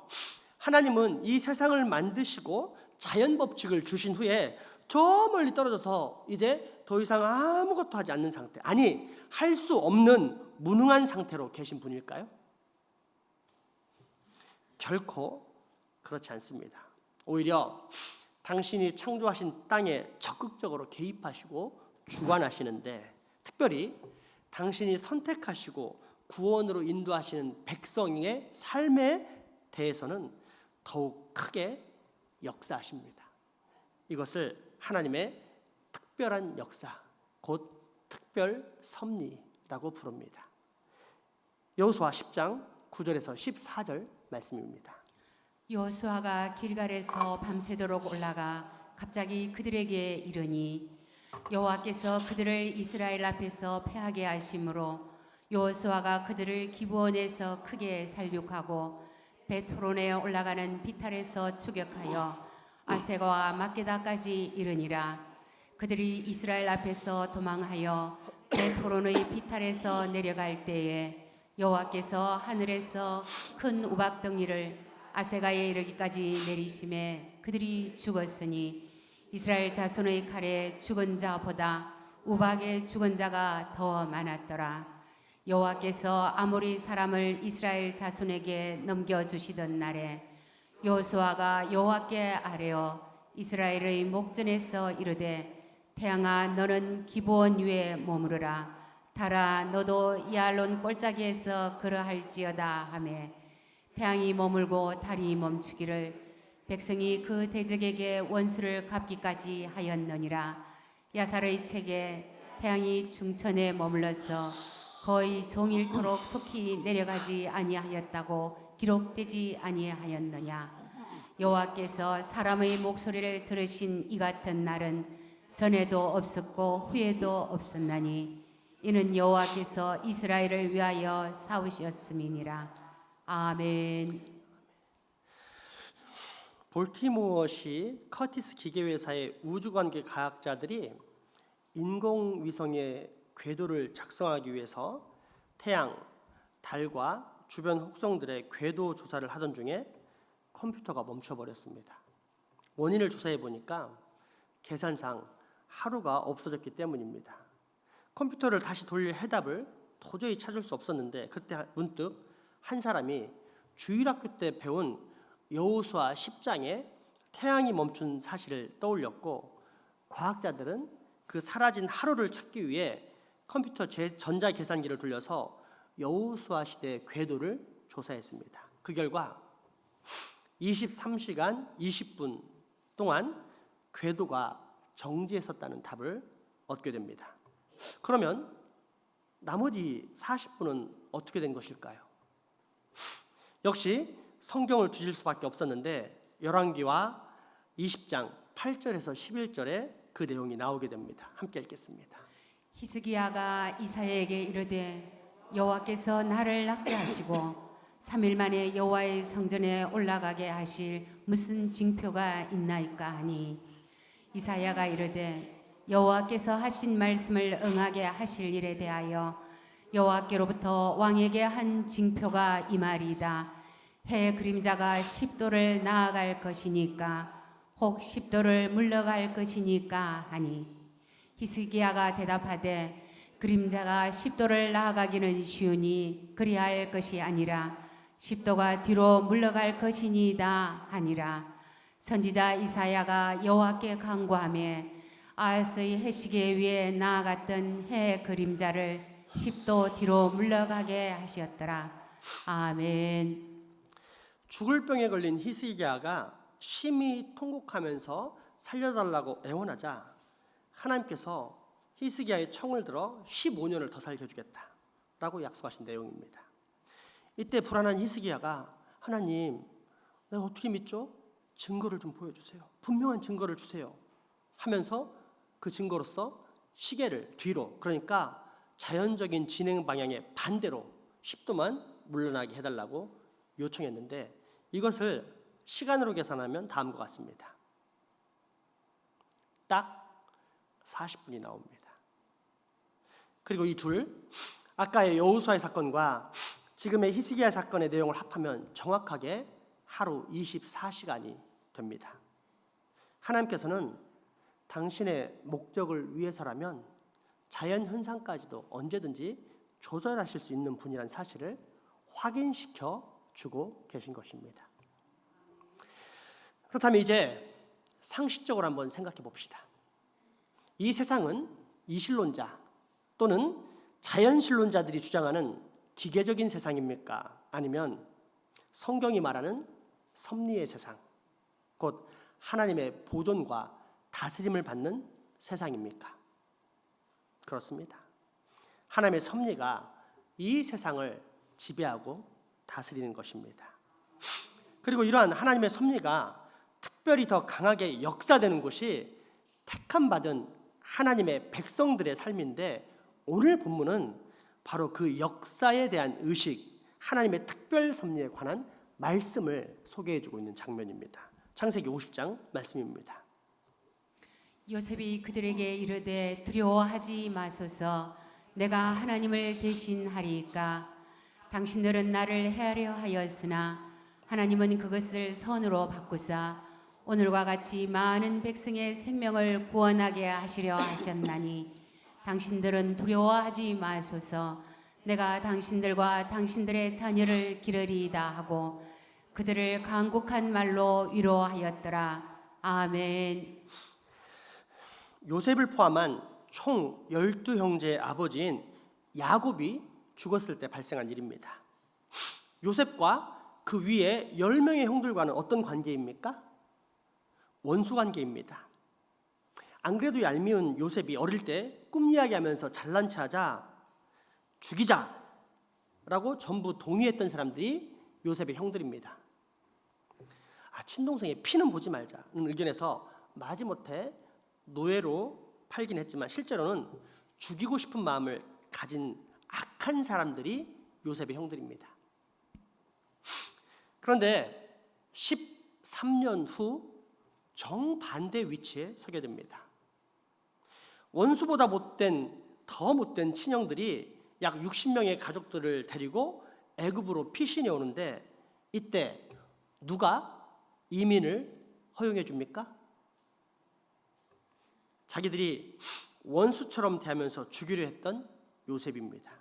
하나님은 이 세상을 만드시고 자연 법칙을 주신 후에 저 멀리 떨어져서 이제 더 이상 아무것도 하지 않는 상태, 아니 할 수 없는 무능한 상태로 계신 분일까요? 결코 그렇지 않습니다. 오히려 당신이 창조하신 땅에 적극적으로 개입하시고 주관하시는데, 특별히 당신이 선택하시고 구원으로 인도하시는 백성의 삶에 대해서는 더욱 크게 역사하십니다. 이것을 하나님의 특별한 역사, 곧 특별 섭리라고 부릅니다. 여호수아 10장 9절에서 14절 말씀입니다. 여호수아가 길갈에서 밤새도록 올라가 갑자기 그들에게 이르니 여호와께서 그들을 이스라엘 앞에서 패하게 하심으로 여호수아가 그들을 기브온에서 크게 살육하고 벳호론에 올라가는 비탈에서 추격하여 아세가와 막게다까지 이르니라. 그들이 이스라엘 앞에서 도망하여 벳호론의 비탈에서 내려갈 때에 여호와께서 하늘에서 큰 우박덩이를 아세가에 이르기까지 내리심에 그들이 죽었으니 이스라엘 자손의 칼에 죽은 자보다 우박에 죽은 자가 더 많았더라. 여호와께서 아모리 사람을 이스라엘 자손에게 넘겨주시던 날에 여호수아가 여호와께 아뢰어 이스라엘의 목전에서 이르되 태양아 너는 기브온 위에 머무르라. 달아 너도 이알론 골짜기에서 그러할지어다 하매 태양이 머물고 달이 멈추기를 백성이 그 대적에게 원수를 갚기까지 하였느니라. 야살의 책에 태양이 중천에 머물러서 거의 종일토록 속히 내려가지 아니하였다고 기록되지 아니하였느냐. 여호와께서 사람의 목소리를 들으신 이 같은 날은 전에도 없었고 후에도 없었나니 이는 여호와께서 이스라엘을 위하여 싸우셨음이니라. 아멘. 볼티모어시 커티스 기계회사의 우주관계 과학자들이 인공위성의 궤도를 작성하기 위해서 태양, 달과 주변 혹성들의 궤도 조사를 하던 중에 컴퓨터가 멈춰버렸습니다. 원인을 조사해 보니까 계산상 하루가 없어졌기 때문입니다. 컴퓨터를 다시 돌릴 해답을 도저히 찾을 수 없었는데 그때 문득 한 사람이 주일학교 때 배운 여호수아 10장에 태양이 멈춘 사실을 떠올렸고, 과학자들은 그 사라진 하루를 찾기 위해 컴퓨터 전자계산기를 돌려서 여호수아 시대의 궤도를 조사했습니다. 그 결과 23시간 20분 동안 궤도가 정지에 섰다는 답을 얻게 됩니다. 그러면 나머지 40분은 어떻게 된 것일까요? 역시 성경을 뒤질 수밖에 없었는데 열왕기와 20장 8절에서 11절에 그 내용이 나오게 됩니다. 함께 읽겠습니다. 히스기야가 이사야에게 이르되 여호와께서 나를 낫게 하시고 3일 만에 여호와의 성전에 올라가게 하실 무슨 징표가 있나이까 하니 이사야가 이르되 여호와께서 하신 말씀을 응하게 하실 일에 대하여 여호와께로부터 왕에게 한 징표가 이 말이다. 해 그림자가 10도를 나아갈 것이니까 혹 10도를 물러갈 것이니까 하니 히스기야가 대답하되 그림자가 10도를 나아가기는 쉬우니 그리할 것이 아니라 10도가 뒤로 물러갈 것이니이다 하니라. 선지자 이사야가 여호와께 간구하며 아하스의 해시계 위에 나아갔던 해 그림자를 10도 뒤로 물러가게 하셨더라. 아멘. 죽을 병에 걸린 히스기야가 심히 통곡하면서 살려달라고 애원하자 하나님께서 히스기야의 청을 들어 15년을 더 살려주겠다라고 약속하신 내용입니다. 이때 불안한 히스기야가 하나님, 내가 어떻게 믿죠? 증거를 좀 보여주세요. 분명한 증거를 주세요. 하면서 그 증거로서 시계를 뒤로, 그러니까 자연적인 진행 방향의 반대로 10도만 물러나게 해달라고 요청했는데 이것을 시간으로 계산하면 다음과 같습니다. 딱 40분이 나옵니다. 그리고 이 둘, 아까의 여호수아의 사건과 지금의 히스기야 사건의 내용을 합하면 정확하게 하루 24시간이 됩니다. 하나님께서는 당신의 목적을 위해서라면 자연 현상까지도 언제든지 조절하실 수 있는 분이라는 사실을 확인시켜 주고 계신 것입니다. 그렇다면 이제 상식적으로 한번 생각해 봅시다. 이 세상은 이신론자 또는 자연신론자들이 주장하는 기계적인 세상입니까? 아니면 성경이 말하는 섭리의 세상, 곧 하나님의 보존과 다스림을 받는 세상입니까? 그렇습니다. 하나님의 섭리가 이 세상을 지배하고 다스리는 것입니다. 그리고 이러한 하나님의 섭리가 특별히 더 강하게 역사되는 곳이 택함받은 하나님의 백성들의 삶인데 오늘 본문은 바로 그 역사에 대한 의식, 하나님의 특별 섭리에 관한 말씀을 소개해주고 있는 장면입니다. 창세기 50장 말씀입니다. 요셉이 그들에게 이르되 두려워하지 마소서 내가 하나님을 대신하리이까 당신들은 나를 해하려 하였으나 하나님은 그것을 선으로 바꾸사 오늘과 같이 많은 백성의 생명을 구원하게 하시려 하셨나니 당신들은 두려워하지 마소서 내가 당신들과 당신들의 자녀를 기르리이다 하고 그들을 간곡한 말로 위로하였더라. 아멘. 요셉을 포함한 총 12형제의 아버지인 야곱이 죽었을 때 발생한 일입니다. 요셉과 그 위에 10명의 형들과는 어떤 관계입니까? 원수 관계입니다. 안 그래도 얄미운 요셉이 어릴 때 꿈 이야기하면서 잘난 체하자 죽이자라고 전부 동의했던 사람들이 요셉의 형들입니다. 친동생의 피는 보지 말자는 의견에서 마지못해 노예로 팔긴 했지만 실제로는 죽이고 싶은 마음을 가진 악한 사람들이 요셉의 형들입니다. 그런데 13년 후 정반대 위치에 서게 됩니다. 원수보다 더 못된 친형들이 약 60명의 가족들을 데리고 애굽으로 피신해 오는데 이때 누가 이민을 허용해 줍니까? 자기들이 원수처럼 대하면서 죽이려 했던 요셉입니다.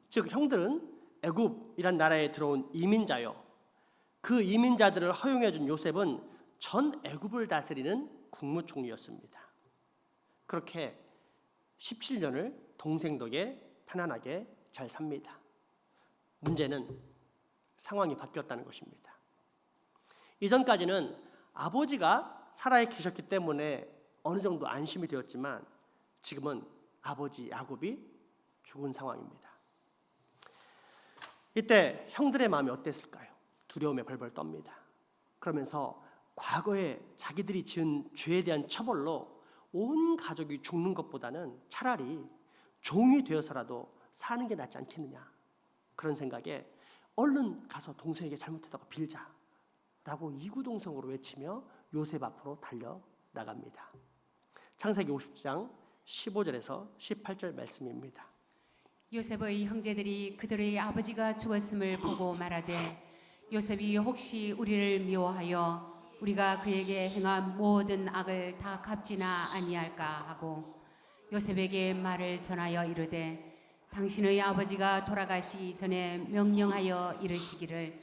즉 형들은 애굽이란 나라에 들어온 이민자요. 그 이민자들을 허용해 준 요셉은 전 애굽을 다스리는 국무총리였습니다. 그렇게 17년을 동생 덕에 편안하게 잘 삽니다. 문제는 상황이 바뀌었다는 것입니다. 이전까지는 아버지가 살아 계셨기 때문에 어느 정도 안심이 되었지만 지금은 아버지 야곱이 죽은 상황입니다. 이때 형들의 마음이 어땠을까요? 두려움에 벌벌 떱니다. 그러면서 과거에 자기들이 지은 죄에 대한 처벌로 온 가족이 죽는 것보다는 차라리 종이 되어서라도 사는 게 낫지 않겠느냐, 그런 생각에 얼른 가서 동생에게 잘못했다고 빌자라고 이구동성으로 외치며 요셉 앞으로 달려나갑니다. 창세기 50장 15절에서 18절 말씀입니다. 요셉의 형제들이 그들의 아버지가 죽었음을 보고 말하되 요셉이 혹시 우리를 미워하여 우리가 그에게 행한 모든 악을 다 갚지나 아니할까 하고 요셉에게 말을 전하여 이르되 당신의 아버지가 돌아가시기 전에 명령하여 이르시기를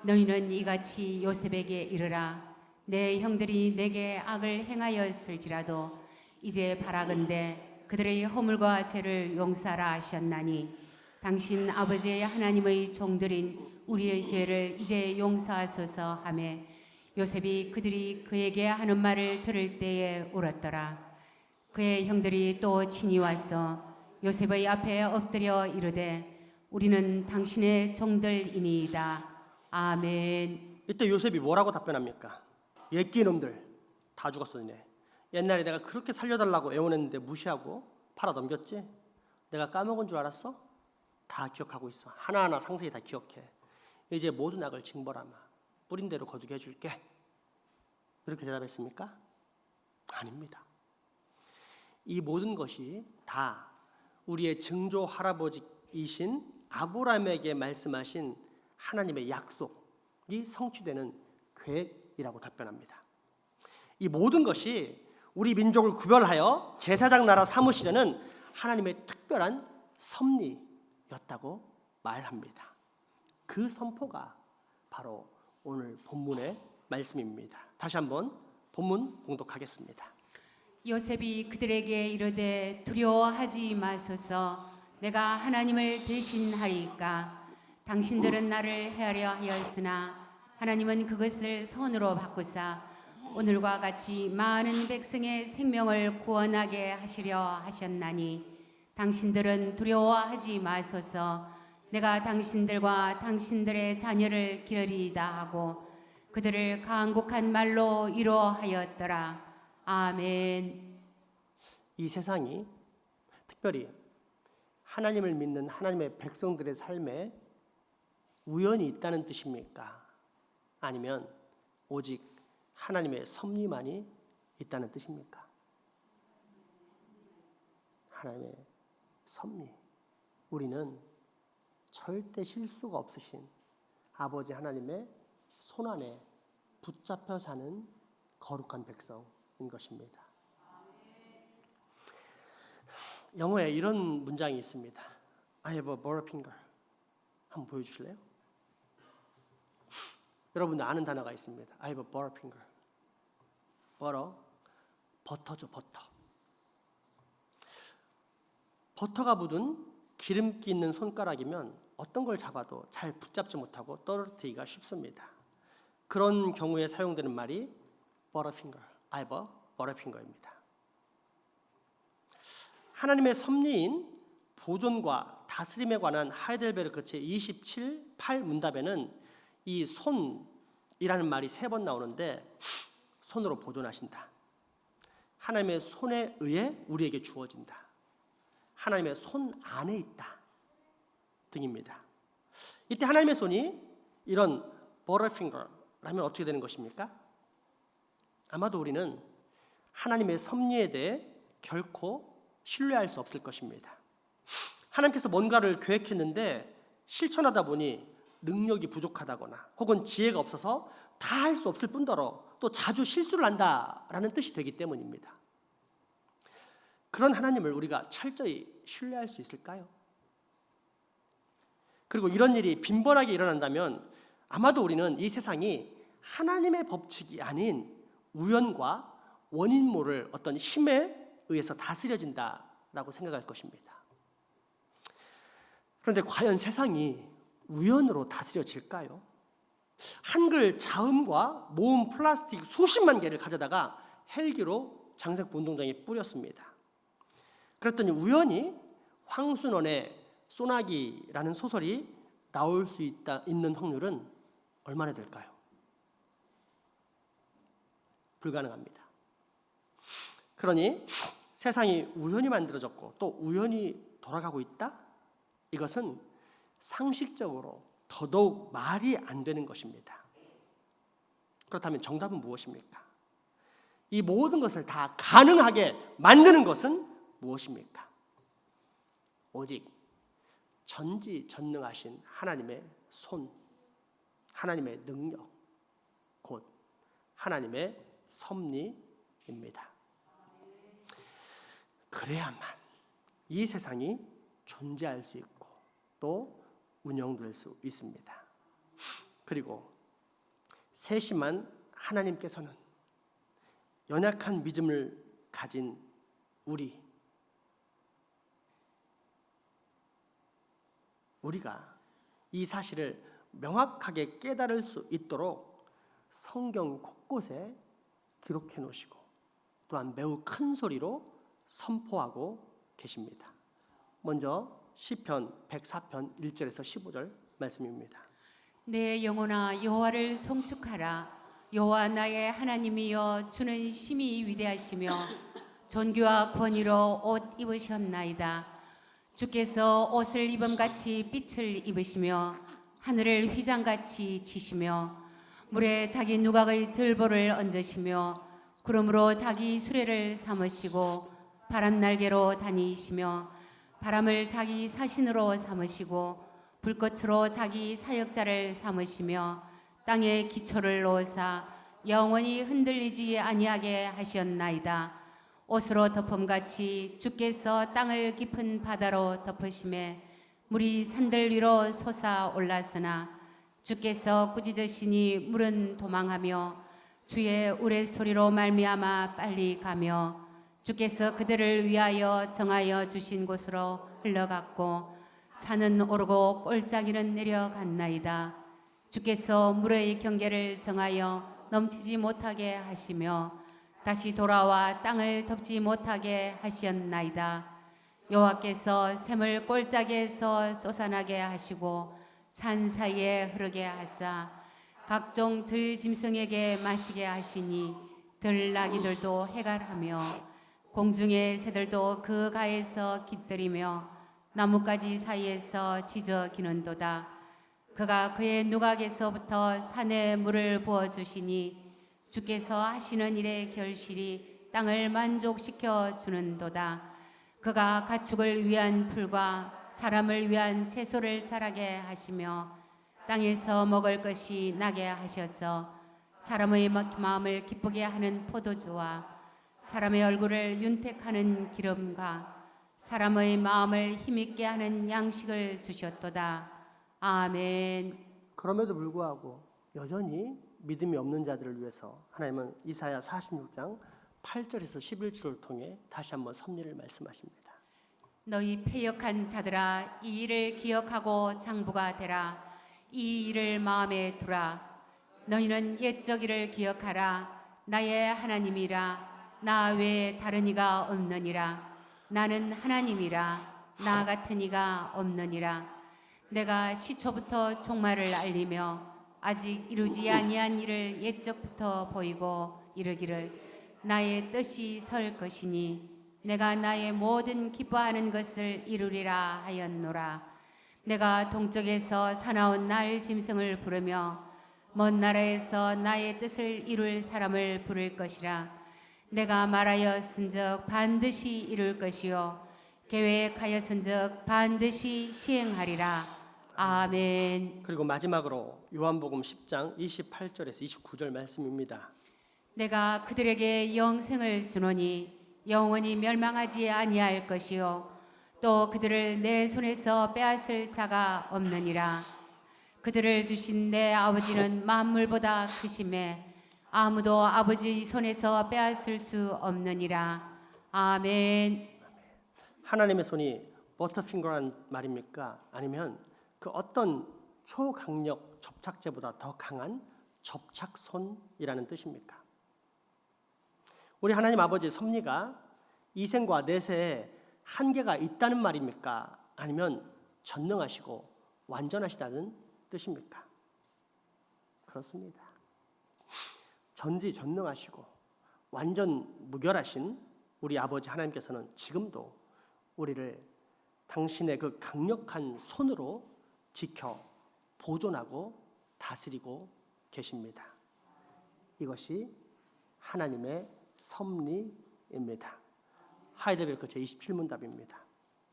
너희는 이같이 요셉에게 이르라 내 형들이 내게 악을 행하였을지라도 이제 바라건대 그들의 허물과 죄를 용서하라 하셨나니 당신 아버지의 하나님의 종들인 우리의 죄를 이제 용서하소서 하매 요셉이 그들이 그에게 하는 말을 들을 때에 울었더라. 그의 형들이 또 친히 와서 요셉의 앞에 엎드려 이르되 우리는 당신의 종들이니이다. 아멘. 이때 요셉이 뭐라고 답변합니까? 옛끼 놈들 다 죽었었네. 옛날에 내가 그렇게 살려달라고 애원했는데 무시하고 팔아 넘겼지? 내가 까먹은 줄 알았어? 다 기억하고 있어. 하나하나 상세히 다 기억해. 이제 모든 악을 징벌하마. 뿌린 대로 거두게 해줄게. 이렇게 대답했습니까? 아닙니다. 이 모든 것이 다 우리의 증조 할아버지이신 아브라함에게 말씀하신 하나님의 약속이 성취되는 계획이라고 답변합니다. 이 모든 것이 우리 민족을 구별하여 제사장 나라 삼으시려는 하나님의 특별한 섭리였다고 말합니다. 그 선포가 바로 오늘 본문의 말씀입니다. 다시 한번 본문 봉독하겠습니다. 요셉이 그들에게 이르되 두려워하지 마소서 내가 하나님을 대신하리이까 당신들은 나를 해하려 하였으나 하나님은 그것을 선으로 바꾸사 오늘과 같이 많은 백성의 생명을 구원하게 하시려 하셨나니 당신들은 두려워하지 마소서 내가 당신들과 당신들의 자녀를 기르리이다 하고 그들을 간곡한 말로 위로하였더라. 아멘. 이 세상이 특별히 하나님을 믿는 하나님의 백성들의 삶에 우연이 있다는 뜻입니까? 아니면 오직 하나님의 섭리만이 있다는 뜻입니까? 하나님의 섭리. 우리는 절대 실수가 없으신 아버지 하나님의 손안에 붙잡혀 사는 거룩한 백성인 것입니다. 영어에 이런 문장이 있습니다. I have a butterfinger. 한번 보여주실래요? 여러분들 아는 단어가 있습니다. I have a butterfinger. 버터죠, 버터. 버터가 묻은 기름기 있는 손가락이면 어떤 걸 잡아도 잘 붙잡지 못하고 떨어뜨리기가 쉽습니다. 그런 경우에 사용되는 말이 butterfinger, I have a butterfinger입니다. 하나님의 섭리인 보존과 다스림에 관한 하이델베르크 제27, 8 문답에는 이 손이라는 말이 3번 나오는데 손으로 보존하신다. 하나님의 손에 의해 우리에게 주어진다. 하나님의 손 안에 있다 등입니다. 이때 하나님의 손이 이런 butterfinger라면 어떻게 되는 것입니까? 아마도 우리는 하나님의 섭리에 대해 결코 신뢰할 수 없을 것입니다. 하나님께서 뭔가를 계획했는데 실천하다 보니 능력이 부족하다거나 혹은 지혜가 없어서 다 할 수 없을 뿐더러 또 자주 실수를 한다라는 뜻이 되기 때문입니다. 그런 하나님을 우리가 철저히 신뢰할 수 있을까요? 그리고 이런 일이 빈번하게 일어난다면 아마도 우리는 이 세상이 하나님의 법칙이 아닌 우연과 원인 모를 어떤 힘에 의해서 다스려진다라고 생각할 것입니다. 그런데 과연 세상이 우연으로 다스려질까요? 한글 자음과 모음 플라스틱 수십만 개를 가져다가 헬기로 장색부 운동장에 뿌렸습니다. 그랬더니 우연히 황순원의 소나기라는 소설이 나올 수 있는 확률은 얼마나 될까요? 불가능합니다. 그러니 세상이 우연히 만들어졌고 또 우연히 돌아가고 있다? 이것은 상식적으로 더더욱 말이 안 되는 것입니다. 그렇다면 정답은 무엇입니까? 이 모든 것을 다 가능하게 만드는 것은 무엇입니까? 오직 전지전능하신 하나님의 손, 하나님의 능력, 곧 하나님의 섭리입니다. 그래야만 이 세상이 존재할 수 있고 또 운영될 수 있습니다. 그리고 세심한 하나님께서는 연약한 믿음을 가진 우리가 이 사실을 명확하게 깨달을 수 있도록 성경 곳곳에 기록해 놓으시고 또한 매우 큰 소리로 선포하고 계십니다. 먼저 시편 104편 1절에서 15절 말씀입니다. 내 영혼아 여호와를 송축하라. 여호와 나의 하나님이여 주는 심히 위대하시며 존귀와 권위로 옷 입으셨나이다. 주께서 옷을 입음같이 빛을 입으시며 하늘을 휘장같이 치시며 물에 자기 누각의 들보를 얹으시며 구름으로 자기 수레를 삼으시고 바람 날개로 다니시며 바람을 자기 사신으로 삼으시고 불꽃으로 자기 사역자를 삼으시며 땅에 기초를 놓으사 영원히 흔들리지 아니하게 하셨나이다. 옷으로 덮음같이 주께서 땅을 깊은 바다로 덮으심에 물이 산들 위로 솟아올랐으나 주께서 꾸짖으시니 물은 도망하며 주의 우레소리로 말미암아 빨리 가며 주께서 그들을 위하여 정하여 주신 곳으로 흘러갔고 산은 오르고 골짜기는 내려갔나이다. 주께서 물의 경계를 정하여 넘치지 못하게 하시며 다시 돌아와 땅을 덮지 못하게 하셨나이다. 여호와께서 샘을 골짜기에서 솟아나게 하시고 산 사이에 흐르게 하사 각종 들짐승에게 마시게 하시니 들나귀들도 해갈하며 공중의 새들도 그 가에서 깃들이며 나뭇가지 사이에서 지저 기는도다. 그가 그의 누각에서부터 산에 물을 부어주시니 주께서 하시는 일의 결실이 땅을 만족시켜 주는도다. 그가 가축을 위한 풀과 사람을 위한 채소를 자라게 하시며 땅에서 먹을 것이 나게 하셔서 사람의 마음을 기쁘게 하는 포도주와 사람의 얼굴을 윤택하는 기름과 사람의 마음을 힘있게 하는 양식을 주셨도다. 아멘. 그럼에도 불구하고 여전히 믿음이 없는 자들을 위해서 하나님은 이사야 46장 8절에서 11절을 통해 다시 한번 섭리를 말씀하십니다. 너희 패역한 자들아 이 일을 기억하고 장부가 되라. 이 일을 마음에 두라. 너희는 옛적 일을 기억하라. 나의 하나님이라. 나 외에 다른 이가 없느니라. 나는 하나님이라. 나 같은 이가 없느니라. 내가 시초부터 종말을 알리며 아직 이루지 아니한 일을 옛적부터 보이고 이르기를 나의 뜻이 설 것이니 내가 나의 모든 기뻐하는 것을 이루리라 하였노라. 내가 동쪽에서 사나운 날 짐승을 부르며 먼 나라에서 나의 뜻을 이룰 사람을 부를 것이라. 내가 말하였은즉 반드시 이룰 것이요 계획하였은즉 반드시 시행하리라. 아멘. 그리고 마지막으로 요한복음 10장 28절에서 29절 말씀입니다. 내가 그들에게 영생을 주노니 영원히 멸망하지 아니할 것이요 또 그들을 내 손에서 빼앗을 자가 없느니라. 그들을 주신 내 아버지는 만물보다 크심에 아무도 아버지 손에서 빼앗을 수 없느니라. 아멘. 하나님의 손이 버터핑거란 말입니까? 아니면 그 어떤 초강력 접착제보다 더 강한 접착손이라는 뜻입니까? 우리 하나님 아버지의 섭리가 이생과 내세에 한계가 있다는 말입니까? 아니면 전능하시고 완전하시다는 뜻입니까? 그렇습니다. 전지전능하시고 완전 무결하신 우리 아버지 하나님께서는 지금도 우리를 당신의 그 강력한 손으로 지켜 보존하고 다스리고 계십니다. 이것이 하나님의 섭리입니다. 하이델베르크 제27문답입니다.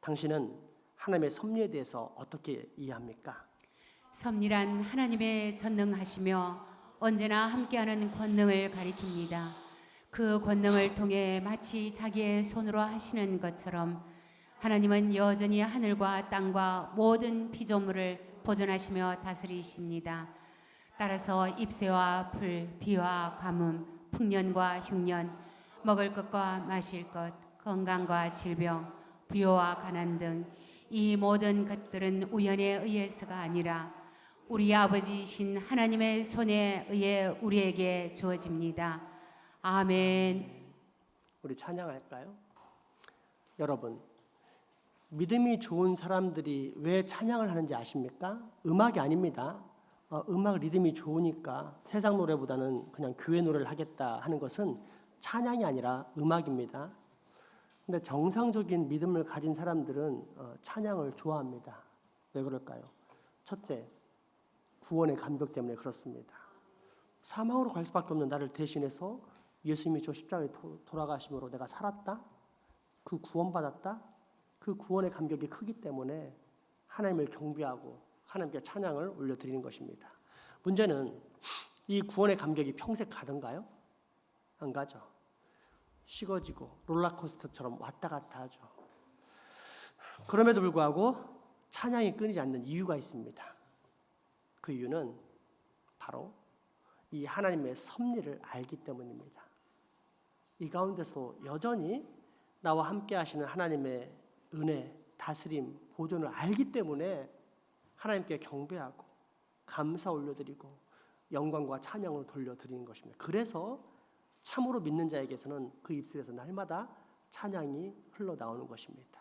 당신은 하나님의 섭리에 대해서 어떻게 이해합니까? 섭리란 하나님의 전능하시며 언제나 함께하는 권능을 가리킵니다. 그 권능을 통해 마치 자기의 손으로 하시는 것처럼 하나님은 여전히 하늘과 땅과 모든 피조물을 보존하시며 다스리십니다. 따라서 잎새와 풀, 비와 가뭄, 풍년과 흉년, 먹을 것과 마실 것, 건강과 질병, 부요와 가난 등 이 모든 것들은 우연에 의해서가 아니라 우리 아버지이신 하나님의 손에 의해 우리에게 주어집니다. 아멘. 우리 찬양할까요? 여러분, 믿음이 좋은 사람들이 왜 찬양을 하는지 아십니까? 음악이 아닙니다. 음악 리듬이 좋으니까 세상 노래보다는 그냥 교회 노래를 하겠다 하는 것은 찬양이 아니라 음악입니다. 근데 정상적인 믿음을 가진 사람들은 찬양을 좋아합니다. 왜 그럴까요? 첫째, 구원의 감격 때문에 그렇습니다. 사망으로 갈 수밖에 없는 나를 대신해서 예수님이 저 십자가에 돌아가심으로 내가 살았다? 그 구원받았다? 그 구원의 감격이 크기 때문에 하나님을 경배하고 하나님께 찬양을 올려드리는 것입니다. 문제는 이 구원의 감격이 평생 가던가요? 안 가죠. 식어지고 롤러코스터처럼 왔다 갔다 하죠. 그럼에도 불구하고 찬양이 끊이지 않는 이유가 있습니다. 그 이유는 바로 이 하나님의 섭리를 알기 때문입니다. 이 가운데서 여전히 나와 함께 하시는 하나님의 은혜, 다스림, 보존을 알기 때문에 하나님께 경배하고 감사 올려드리고 영광과 찬양을 돌려드리는 것입니다. 그래서 참으로 믿는 자에게서는 그 입술에서 날마다 찬양이 흘러나오는 것입니다.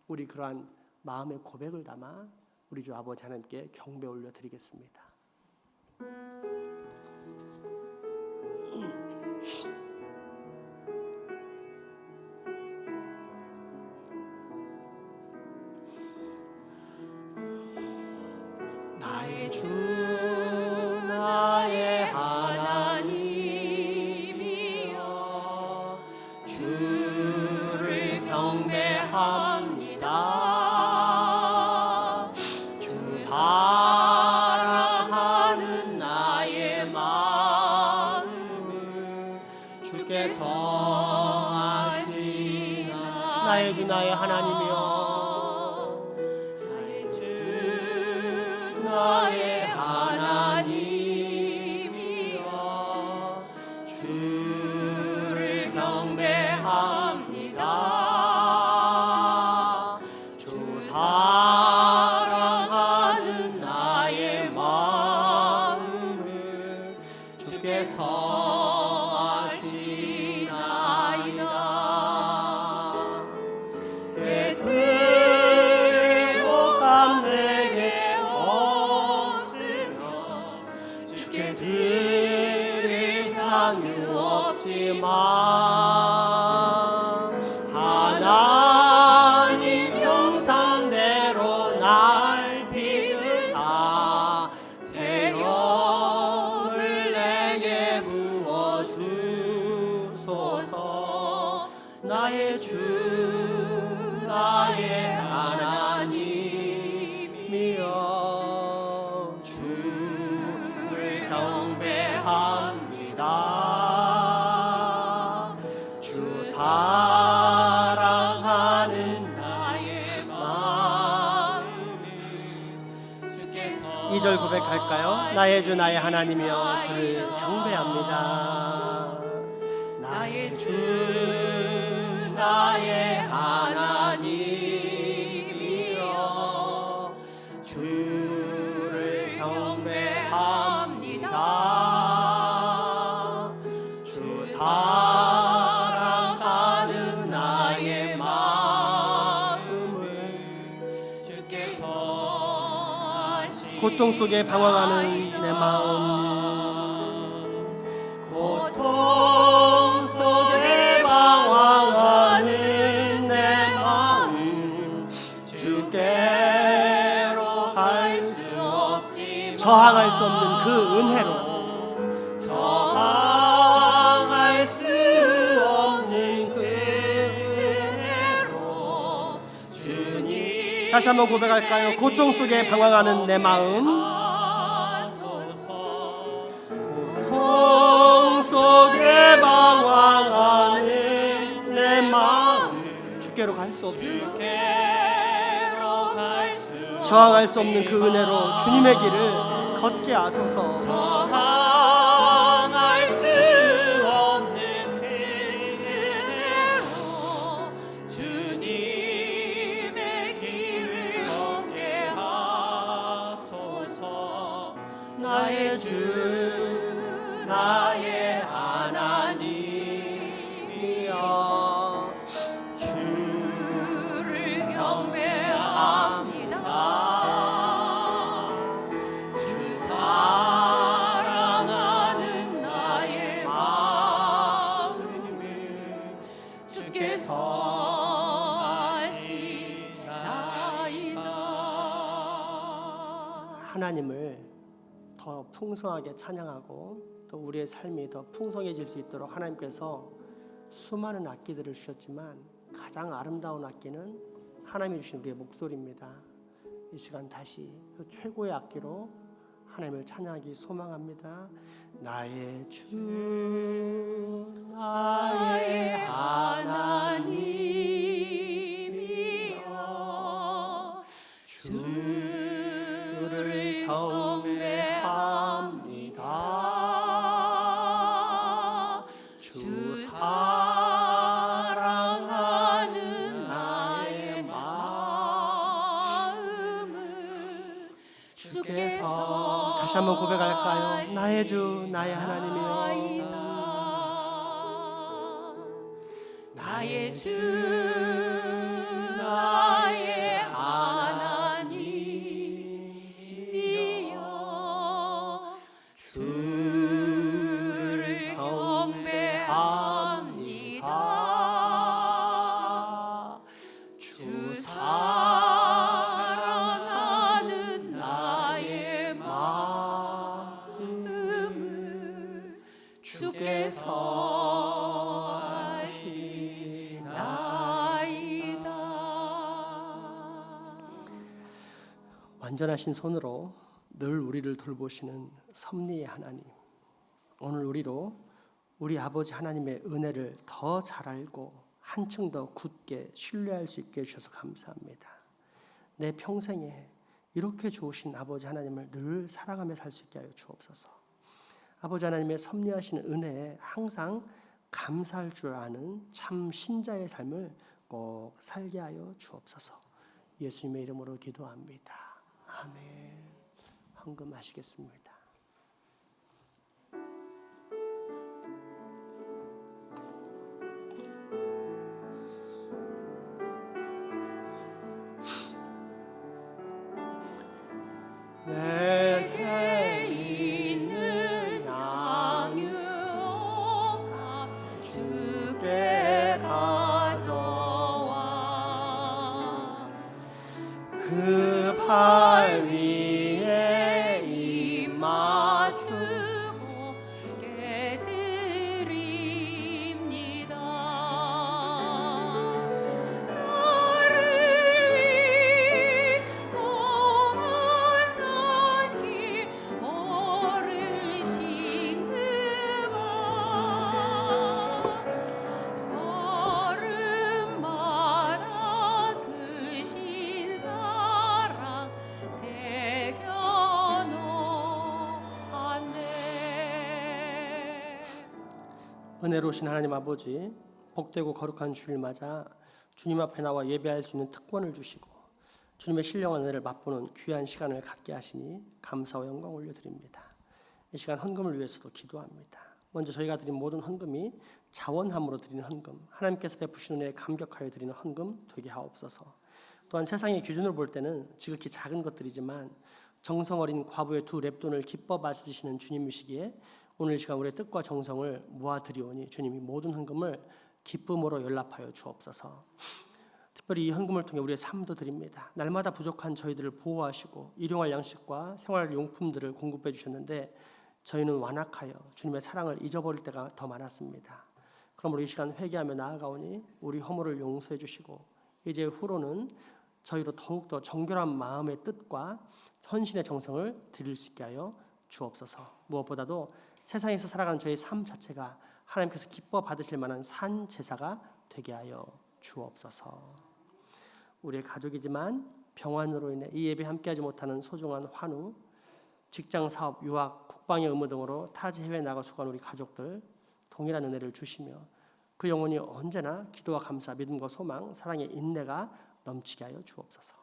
우리 그러한 마음의 고백을 담아 우리 주 아버지 하나님께 경배 올려드리겠습니다. 나의 주 나의 하나님이여 주를 경배합니다. 주 사랑하는 나의 마음을 주께서 아시나. 나의 주 나의 하나님이여 나의 하나님이여 주를 경배합니다. 주 사랑하는 나의 마음을 주께서 아시나이다. 깨뜨리고 감내게 드릴 향유 없지만 하나님 형상대로 날 빚으사 새 영을 내게 부어주소서. 나의 주 나의 하나님이여 주를 경배합니다. 주 사랑하는 나의 마음을 주께서. 2절 고백할까요? 나의 주 나의 하나님이여 주를 경배합니다. 나의 주 나의 하나님이여 주를 경배합니다. 주 사랑하는 나의 마음을 주께서 아시나. 고통 속에 방황하는 내 마음, 고통 저항할 수 없는 그 은혜로 저항할 수 없는 그 은혜로 주님 다시 한번 고백할까요? 고통 속에 방황하는 내 마음, 고통 속에 방황하는 내 마음 주께로 갈 수 없습니다. 주께로 갈 수 저항할 수 없는 그 은혜로 주님의 길을 걷게 하소서. 저항할 수 없는 그 은혜로 주님의 길을 걷게 하소서. 나의 주 나의 하나님이여 주를 경배합니다. 주 사랑하는 나의 마음을 주께서 아시나이다. 하나님을 더 풍성하게 찬양하고 또 우리의 삶이 더 풍성해질 수 있도록 하나님께서 수많은 악기들을 주셨지만 가장 아름다운 악기는 하나님이 주신 우리의 목소리입니다. 이 시간 다시 그 최고의 악기로 하나님을 찬양하기 소망합니다. 나의 주 나의 하나님이여 주를 경배합니다. 주 사랑하는 나의 마음을 주께서 다시 한번 고백할까요? 나의 주 나의 하나님이여 나의 주 나의 하나님이여 주를 경배합니다. 주 사랑하는 나의 마음을 주께서 아시나이다. 완전하신 손으로 늘 우리를 돌보시는 섭리의 하나님, 오늘 우리로 우리 아버지 하나님의 은혜를 더 잘 알고 한층 더 굳게 신뢰할 수 있게 해주셔서 감사합니다. 내 평생에 이렇게 좋으신 아버지 하나님을 늘 사랑하며 살 수 있게 하여 주옵소서. 아버지 하나님의 섭리하신 은혜에 항상 감사할 줄 아는 참 신자의 삶을 꼭 살게 하여 주옵소서. 예수님의 이름으로 기도합니다. 아멘. 헌금하시겠습니다. 내게 있는 양육아 주께 가져와 그 발 위에 입 맞추고 깨드립니다. 나를 험한 산길 모르신 그가 걸음마다 크신 사랑 새겨놓았네. 은혜로우신 하나님 아버지, 복되고 거룩한 주일 맞아 주님 앞에 나와 예배할 수 있는 특권을 주시고 주님의 신령한 은혜를 맛보는 귀한 시간을 갖게 하시니 감사와 영광 올려드립니다. 이 시간 헌금을 위해서도 기도합니다. 먼저 저희가 드린 모든 헌금이 자원함으로 드리는 헌금, 하나님께서 베푸신 은혜에 감격하여 드리는 헌금 되게 하옵소서. 또한 세상의 기준으로 볼 때는 지극히 작은 것들이지만 정성 어린 과부의 두 랩돈을 기뻐 받으시는 주님이시기에 오늘 이 시간 우리의 뜻과 정성을 모아 드리오니 주님이 모든 헌금을 기쁨으로 연락하여 주옵소서. 특별히 이 헌금을 통해 우리의 삶도 드립니다. 날마다 부족한 저희들을 보호하시고 일용할 양식과 생활용품들을 공급해 주셨는데 저희는 완악하여 주님의 사랑을 잊어버릴 때가 더 많았습니다. 그러므로 이 시간 회개하며 나아가오니 우리 허물을 용서해 주시고 이제 후로는 저희로 더욱더 정결한 마음의 뜻과 헌신의 정성을 드릴 수 있게 하여 주옵소서. 무엇보다도 세상에서 살아가는 저희 삶 자체가 하나님께서 기뻐 받으실 만한 산 제사가 되게 하여 주옵소서. 우리의 가족이지만 병환으로 인해 이 예배 함께하지 못하는 소중한 환우, 직장, 사업, 유학, 국방의 의무 등으로 타지 해외에 나가 수고하는 우리 가족들 동일한 은혜를 주시며 그 영혼이 언제나 기도와 감사, 믿음과 소망, 사랑의 인내가 넘치게 하여 주옵소서.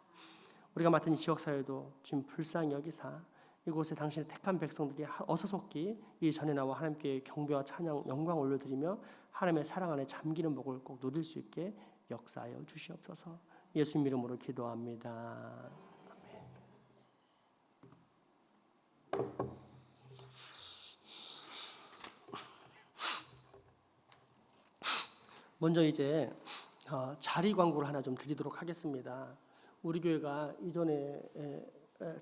우리가 맡은 이 지역사회도 주님 불쌍히 여기사 이곳에 당신의 택한 백성들이 어서속히 이 전에 나와 하나님께 경배와 찬양, 영광 올려드리며 하나님의 사랑 안에 잠기는 복을 꼭 누릴 수 있게 역사하여 주시옵소서. 예수님 이름으로 기도합니다. 먼저 이제 자리 광고를 하나 좀 드리도록 하겠습니다. 우리 교회가 이전에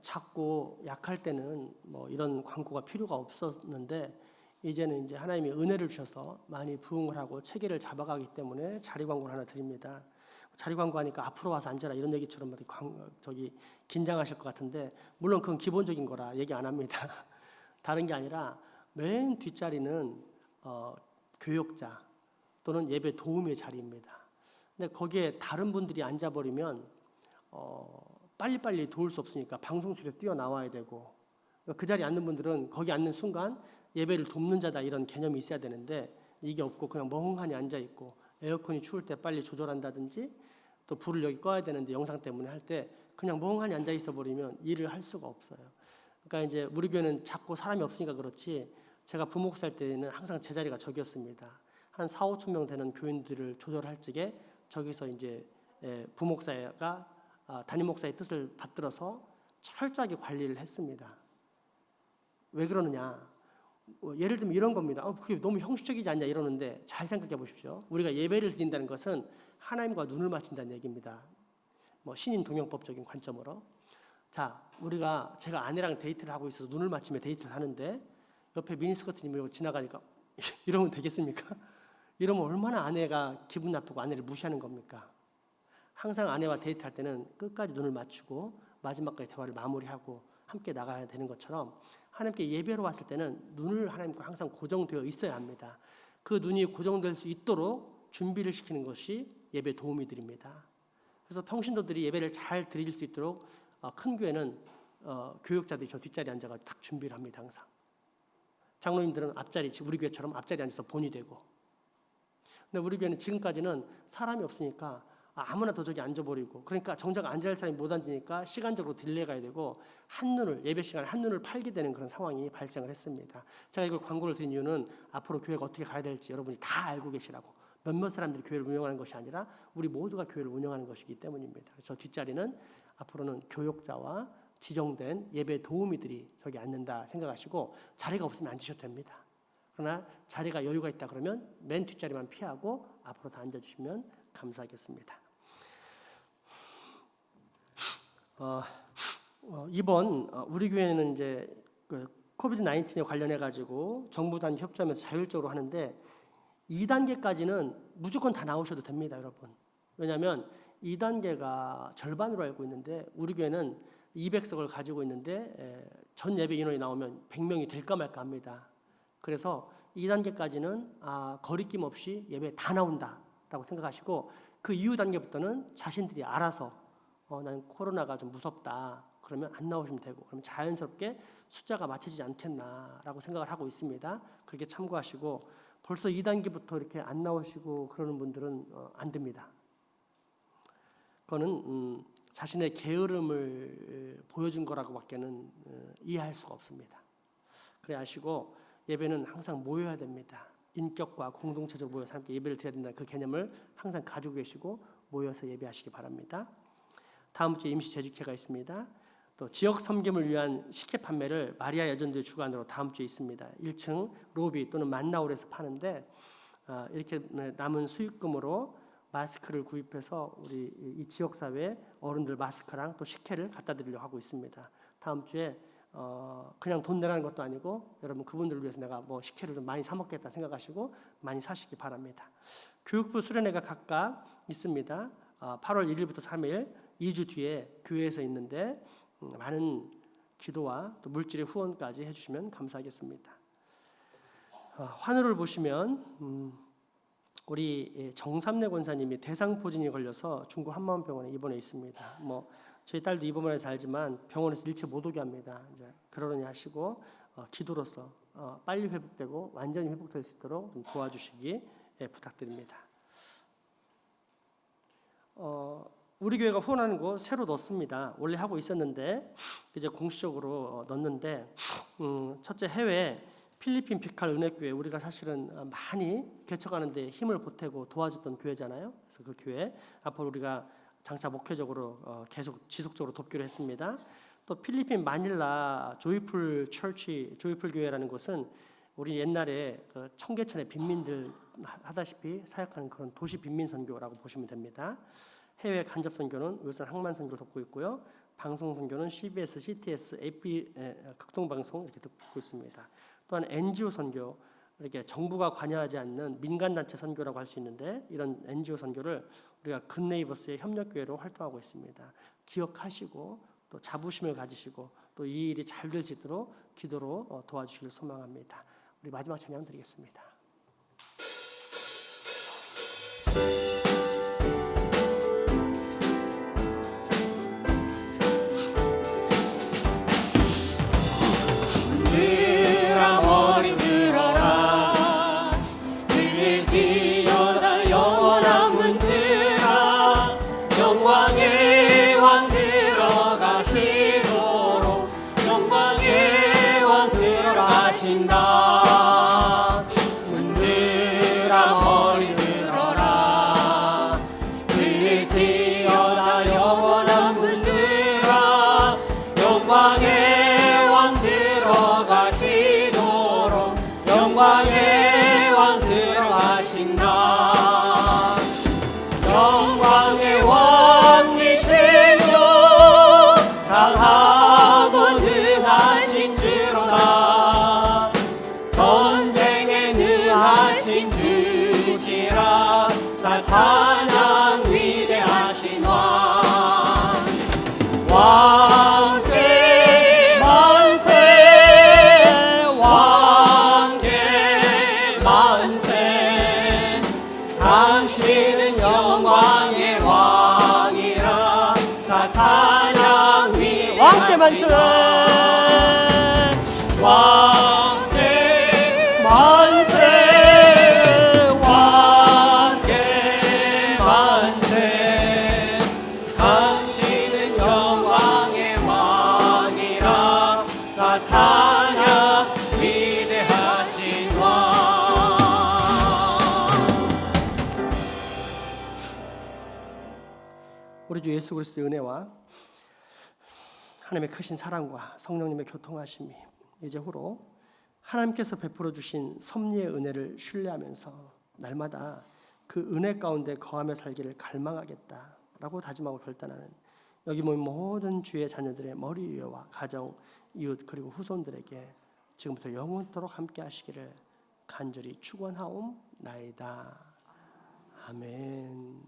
작고 약할 때는 뭐 이런 광고가 필요가 없었는데 이제는 이제 하나님이 은혜를 주셔서 많이 부흥을 하고 체계를 잡아가기 때문에 자리 광고를 하나 드립니다. 자리 광고하니까 앞으로 와서 앉아라 이런 얘기처럼 저기 긴장하실 것 같은데 물론 그건 기본적인 거라 얘기 안 합니다. 다른 게 아니라 맨 뒷자리는 교역자 또는 예배 도우미의 자리입니다. 근데 거기에 다른 분들이 앉아버리면 빨리빨리 도울 수 없으니까 방송실에 뛰어나와야 되고 그 자리에 앉는 분들은 거기 앉는 순간 예배를 돕는 자다 이런 개념이 있어야 되는데 이게 없고 그냥 멍하니 앉아있고 에어컨이 추울 때 빨리 조절한다든지 또 불을 여기 꺼야 되는데 영상 때문에 할 때 그냥 멍하니 앉아있어 버리면 일을 할 수가 없어요. 그러니까 이제 우리 교회는 작고 사람이 없으니까 그렇지 제가 부목사 할 때는 항상 제 자리가 저기였습니다. 한 4-5천 명 되는 교인들을 조절할 적에 저기서 이제 부목사가 담임 목사의 뜻을 받들어서 철저하게 관리를 했습니다. 왜 그러느냐? 예를 들면 이런 겁니다. 그게 너무 형식적이지 않냐 이러는데 잘 생각해 보십시오. 우리가 예배를 드린다는 것은 하나님과 눈을 맞춘다는 얘기입니다. 뭐 신인 동영법적인 관점으로. 자, 제가 아내랑 데이트를 하고 있어서 눈을 맞추며 데이트를 하는데 옆에 미니스커트님이 지나가니까 이러면 되겠습니까? 이러면 얼마나 아내가 기분 나쁘고 아내를 무시하는 겁니까? 항상 아내와 데이트할 때는 끝까지 눈을 맞추고 마지막까지 대화를 마무리하고 함께 나가야 되는 것처럼 하나님께 예배로 왔을 때는 눈을 하나님과 항상 고정되어 있어야 합니다. 그 눈이 고정될 수 있도록 준비를 시키는 것이 예배 도움이 드립니다. 그래서 평신도들이 예배를 잘 드릴 수 있도록 큰 교회는 교역자들이 저 뒷자리에 앉아가지고 딱 준비를 합니다. 항상. 장로님들은 앞자리, 우리 교회처럼 앞자리에 앉아서 본이 되고. 근데 우리 교회는 지금까지는 사람이 없으니까 아무나 더 저기 앉아버리고 그러니까 정작 앉아야 할 사람이 못 앉으니까 시간적으로 딜레이가 되고 예배 시간에 한눈을 팔게 되는 그런 상황이 발생을 했습니다. 제가 이걸 광고를 드린 이유는 앞으로 교회가 어떻게 가야 될지 여러분이 다 알고 계시라고 몇몇 사람들이 교회를 운영하는 것이 아니라 우리 모두가 교회를 운영하는 것이기 때문입니다. 저 뒷자리는 앞으로는 교역자와 지정된 예배 도우미들이 저기 앉는다 생각하시고 자리가 없으면 앉으셔도 됩니다. 그러나 자리가 여유가 있다 그러면 맨 뒷자리만 피하고 앞으로 다 앉아주시면 감사하겠습니다. 이번 우리 교회는 이제 코비드 19에 관련해 가지고 정부 단 협조하면서 자율적으로 하는데 2단계까지는 무조건 다 나오셔도 됩니다, 여러분. 왜냐하면 2단계가 절반으로 알고 있는데 우리 교회는 200석을 가지고 있는데 전 예배 인원이 나오면 100명이 될까 말까 합니다. 그래서 2단계까지는 거리낌 없이 예배 다 나온다라고 생각하시고 그 이후 단계부터는 자신들이 알아서 나는 코로나가 좀 무섭다 그러면 안 나오시면 되고 그러면 자연스럽게 숫자가 맞춰지지 않겠나라고 생각을 하고 있습니다. 그렇게 참고하시고 벌써 2단계부터 이렇게 안 나오시고 그러는 분들은 안 됩니다. 그거는 자신의 게으름을 보여준 거라고밖에는 이해할 수가 없습니다. 그래 아시고 예배는 항상 모여야 됩니다. 인격과 공동체적으로 모여서 함께 예배를 드려야 된다는 그 개념을 항상 가지고 계시고 모여서 예배하시기 바랍니다. 다음 주에 임시 재직회가 있습니다. 또 지역 섬김을 위한 식혜 판매를 마리아 여전도의 주관으로 다음 주에 있습니다. 1층 로비 또는 만나홀에서 파는데 이렇게 남은 수익금으로 마스크를 구입해서 우리 이 지역 사회 어른들 마스크랑 또 식혜를 갖다 드리려고 하고 있습니다. 다음 주에 그냥 돈 내라는 것도 아니고 여러분 그분들을 위해서 내가 뭐 식혜를 좀 많이 사 먹겠다 생각하시고 많이 사시기 바랍니다. 교육부 수련회가 각각 있습니다. 8월 1일부터 3일 2주 뒤에 교회에서 있는데 많은 기도와 또 물질의 후원까지 해주시면 감사하겠습니다. 환우를 보시면 우리 정삼래 권사님이 대상포진이 걸려서 중국 한마음병원에 입원해 있습니다. 뭐 저희 딸도 입원해서 알지만 병원에서 일체 못 오게 합니다. 이제 그러려니 하시고 기도로서 빨리 회복되고 완전히 회복될 수 있도록 좀 도와주시기 부탁드립니다. 우리 교회가 후원하는 거 새로 넣습니다. 원래 하고 있었는데 이제 공식적으로 넣는데 첫째 해외 필리핀 비칼 은혜교회 우리가 사실은 많이 개척하는 데 힘을 보태고 도와줬던 교회잖아요. 그래서 그 교회 앞으로 우리가 장차 목회적으로 계속 지속적으로 돕기로 했습니다. 또 필리핀 마닐라 조이풀 처치 조이풀 교회라는 곳은 우리 옛날에 그 청계천의 빈민들 하다시피 사역하는 그런 도시 빈민 선교라고 보시면 됩니다. 해외 간접 선교는 울산 항만 선교를 돕고 있고요. 방송 선교는 CBS, CTS, AP 극동 방송 이렇게 듣고 있습니다. 또한 NGO 선교 이렇게 정부가 관여하지 않는 민간 단체 선교라고 할 수 있는데 이런 NGO 선교를 우리가 굿네이버스의 협력교회로 활동하고 있습니다. 기억하시고 또 자부심을 가지시고 또 이 일이 잘 될 수 있도록 기도로 도와주시길 소망합니다. 우리 마지막 찬양 드리겠습니다. 영광의 왕 들어가신다. 영광의 왕이시며 강하고 능하신 주로다. 전쟁에 능하신 주시라. 나 찬양 위대하신 왕. 왕께 만세. 당신은 영광의 왕이라. 다 찬양 위에 왕께 만세. 왕께 만세. 왕께 만세. 당신은 영광의 왕이라. 다 찬양 위대하신 왕. 우리 주 예수 그리스도의 은혜와 하나님의 크신 사랑과 성령님의 교통하심이 이제후로 하나님께서 베풀어 주신 섭리의 은혜를 신뢰하면서 날마다 그 은혜 가운데 거하며 살기를 갈망하겠다라고 다짐하고 결단하는 여기 모인 모든 주의 자녀들의 머리 위와 가정, 이웃 그리고 후손들에게 지금부터 영원토록 함께 하시기를 간절히 축원하옵나이다. 아멘.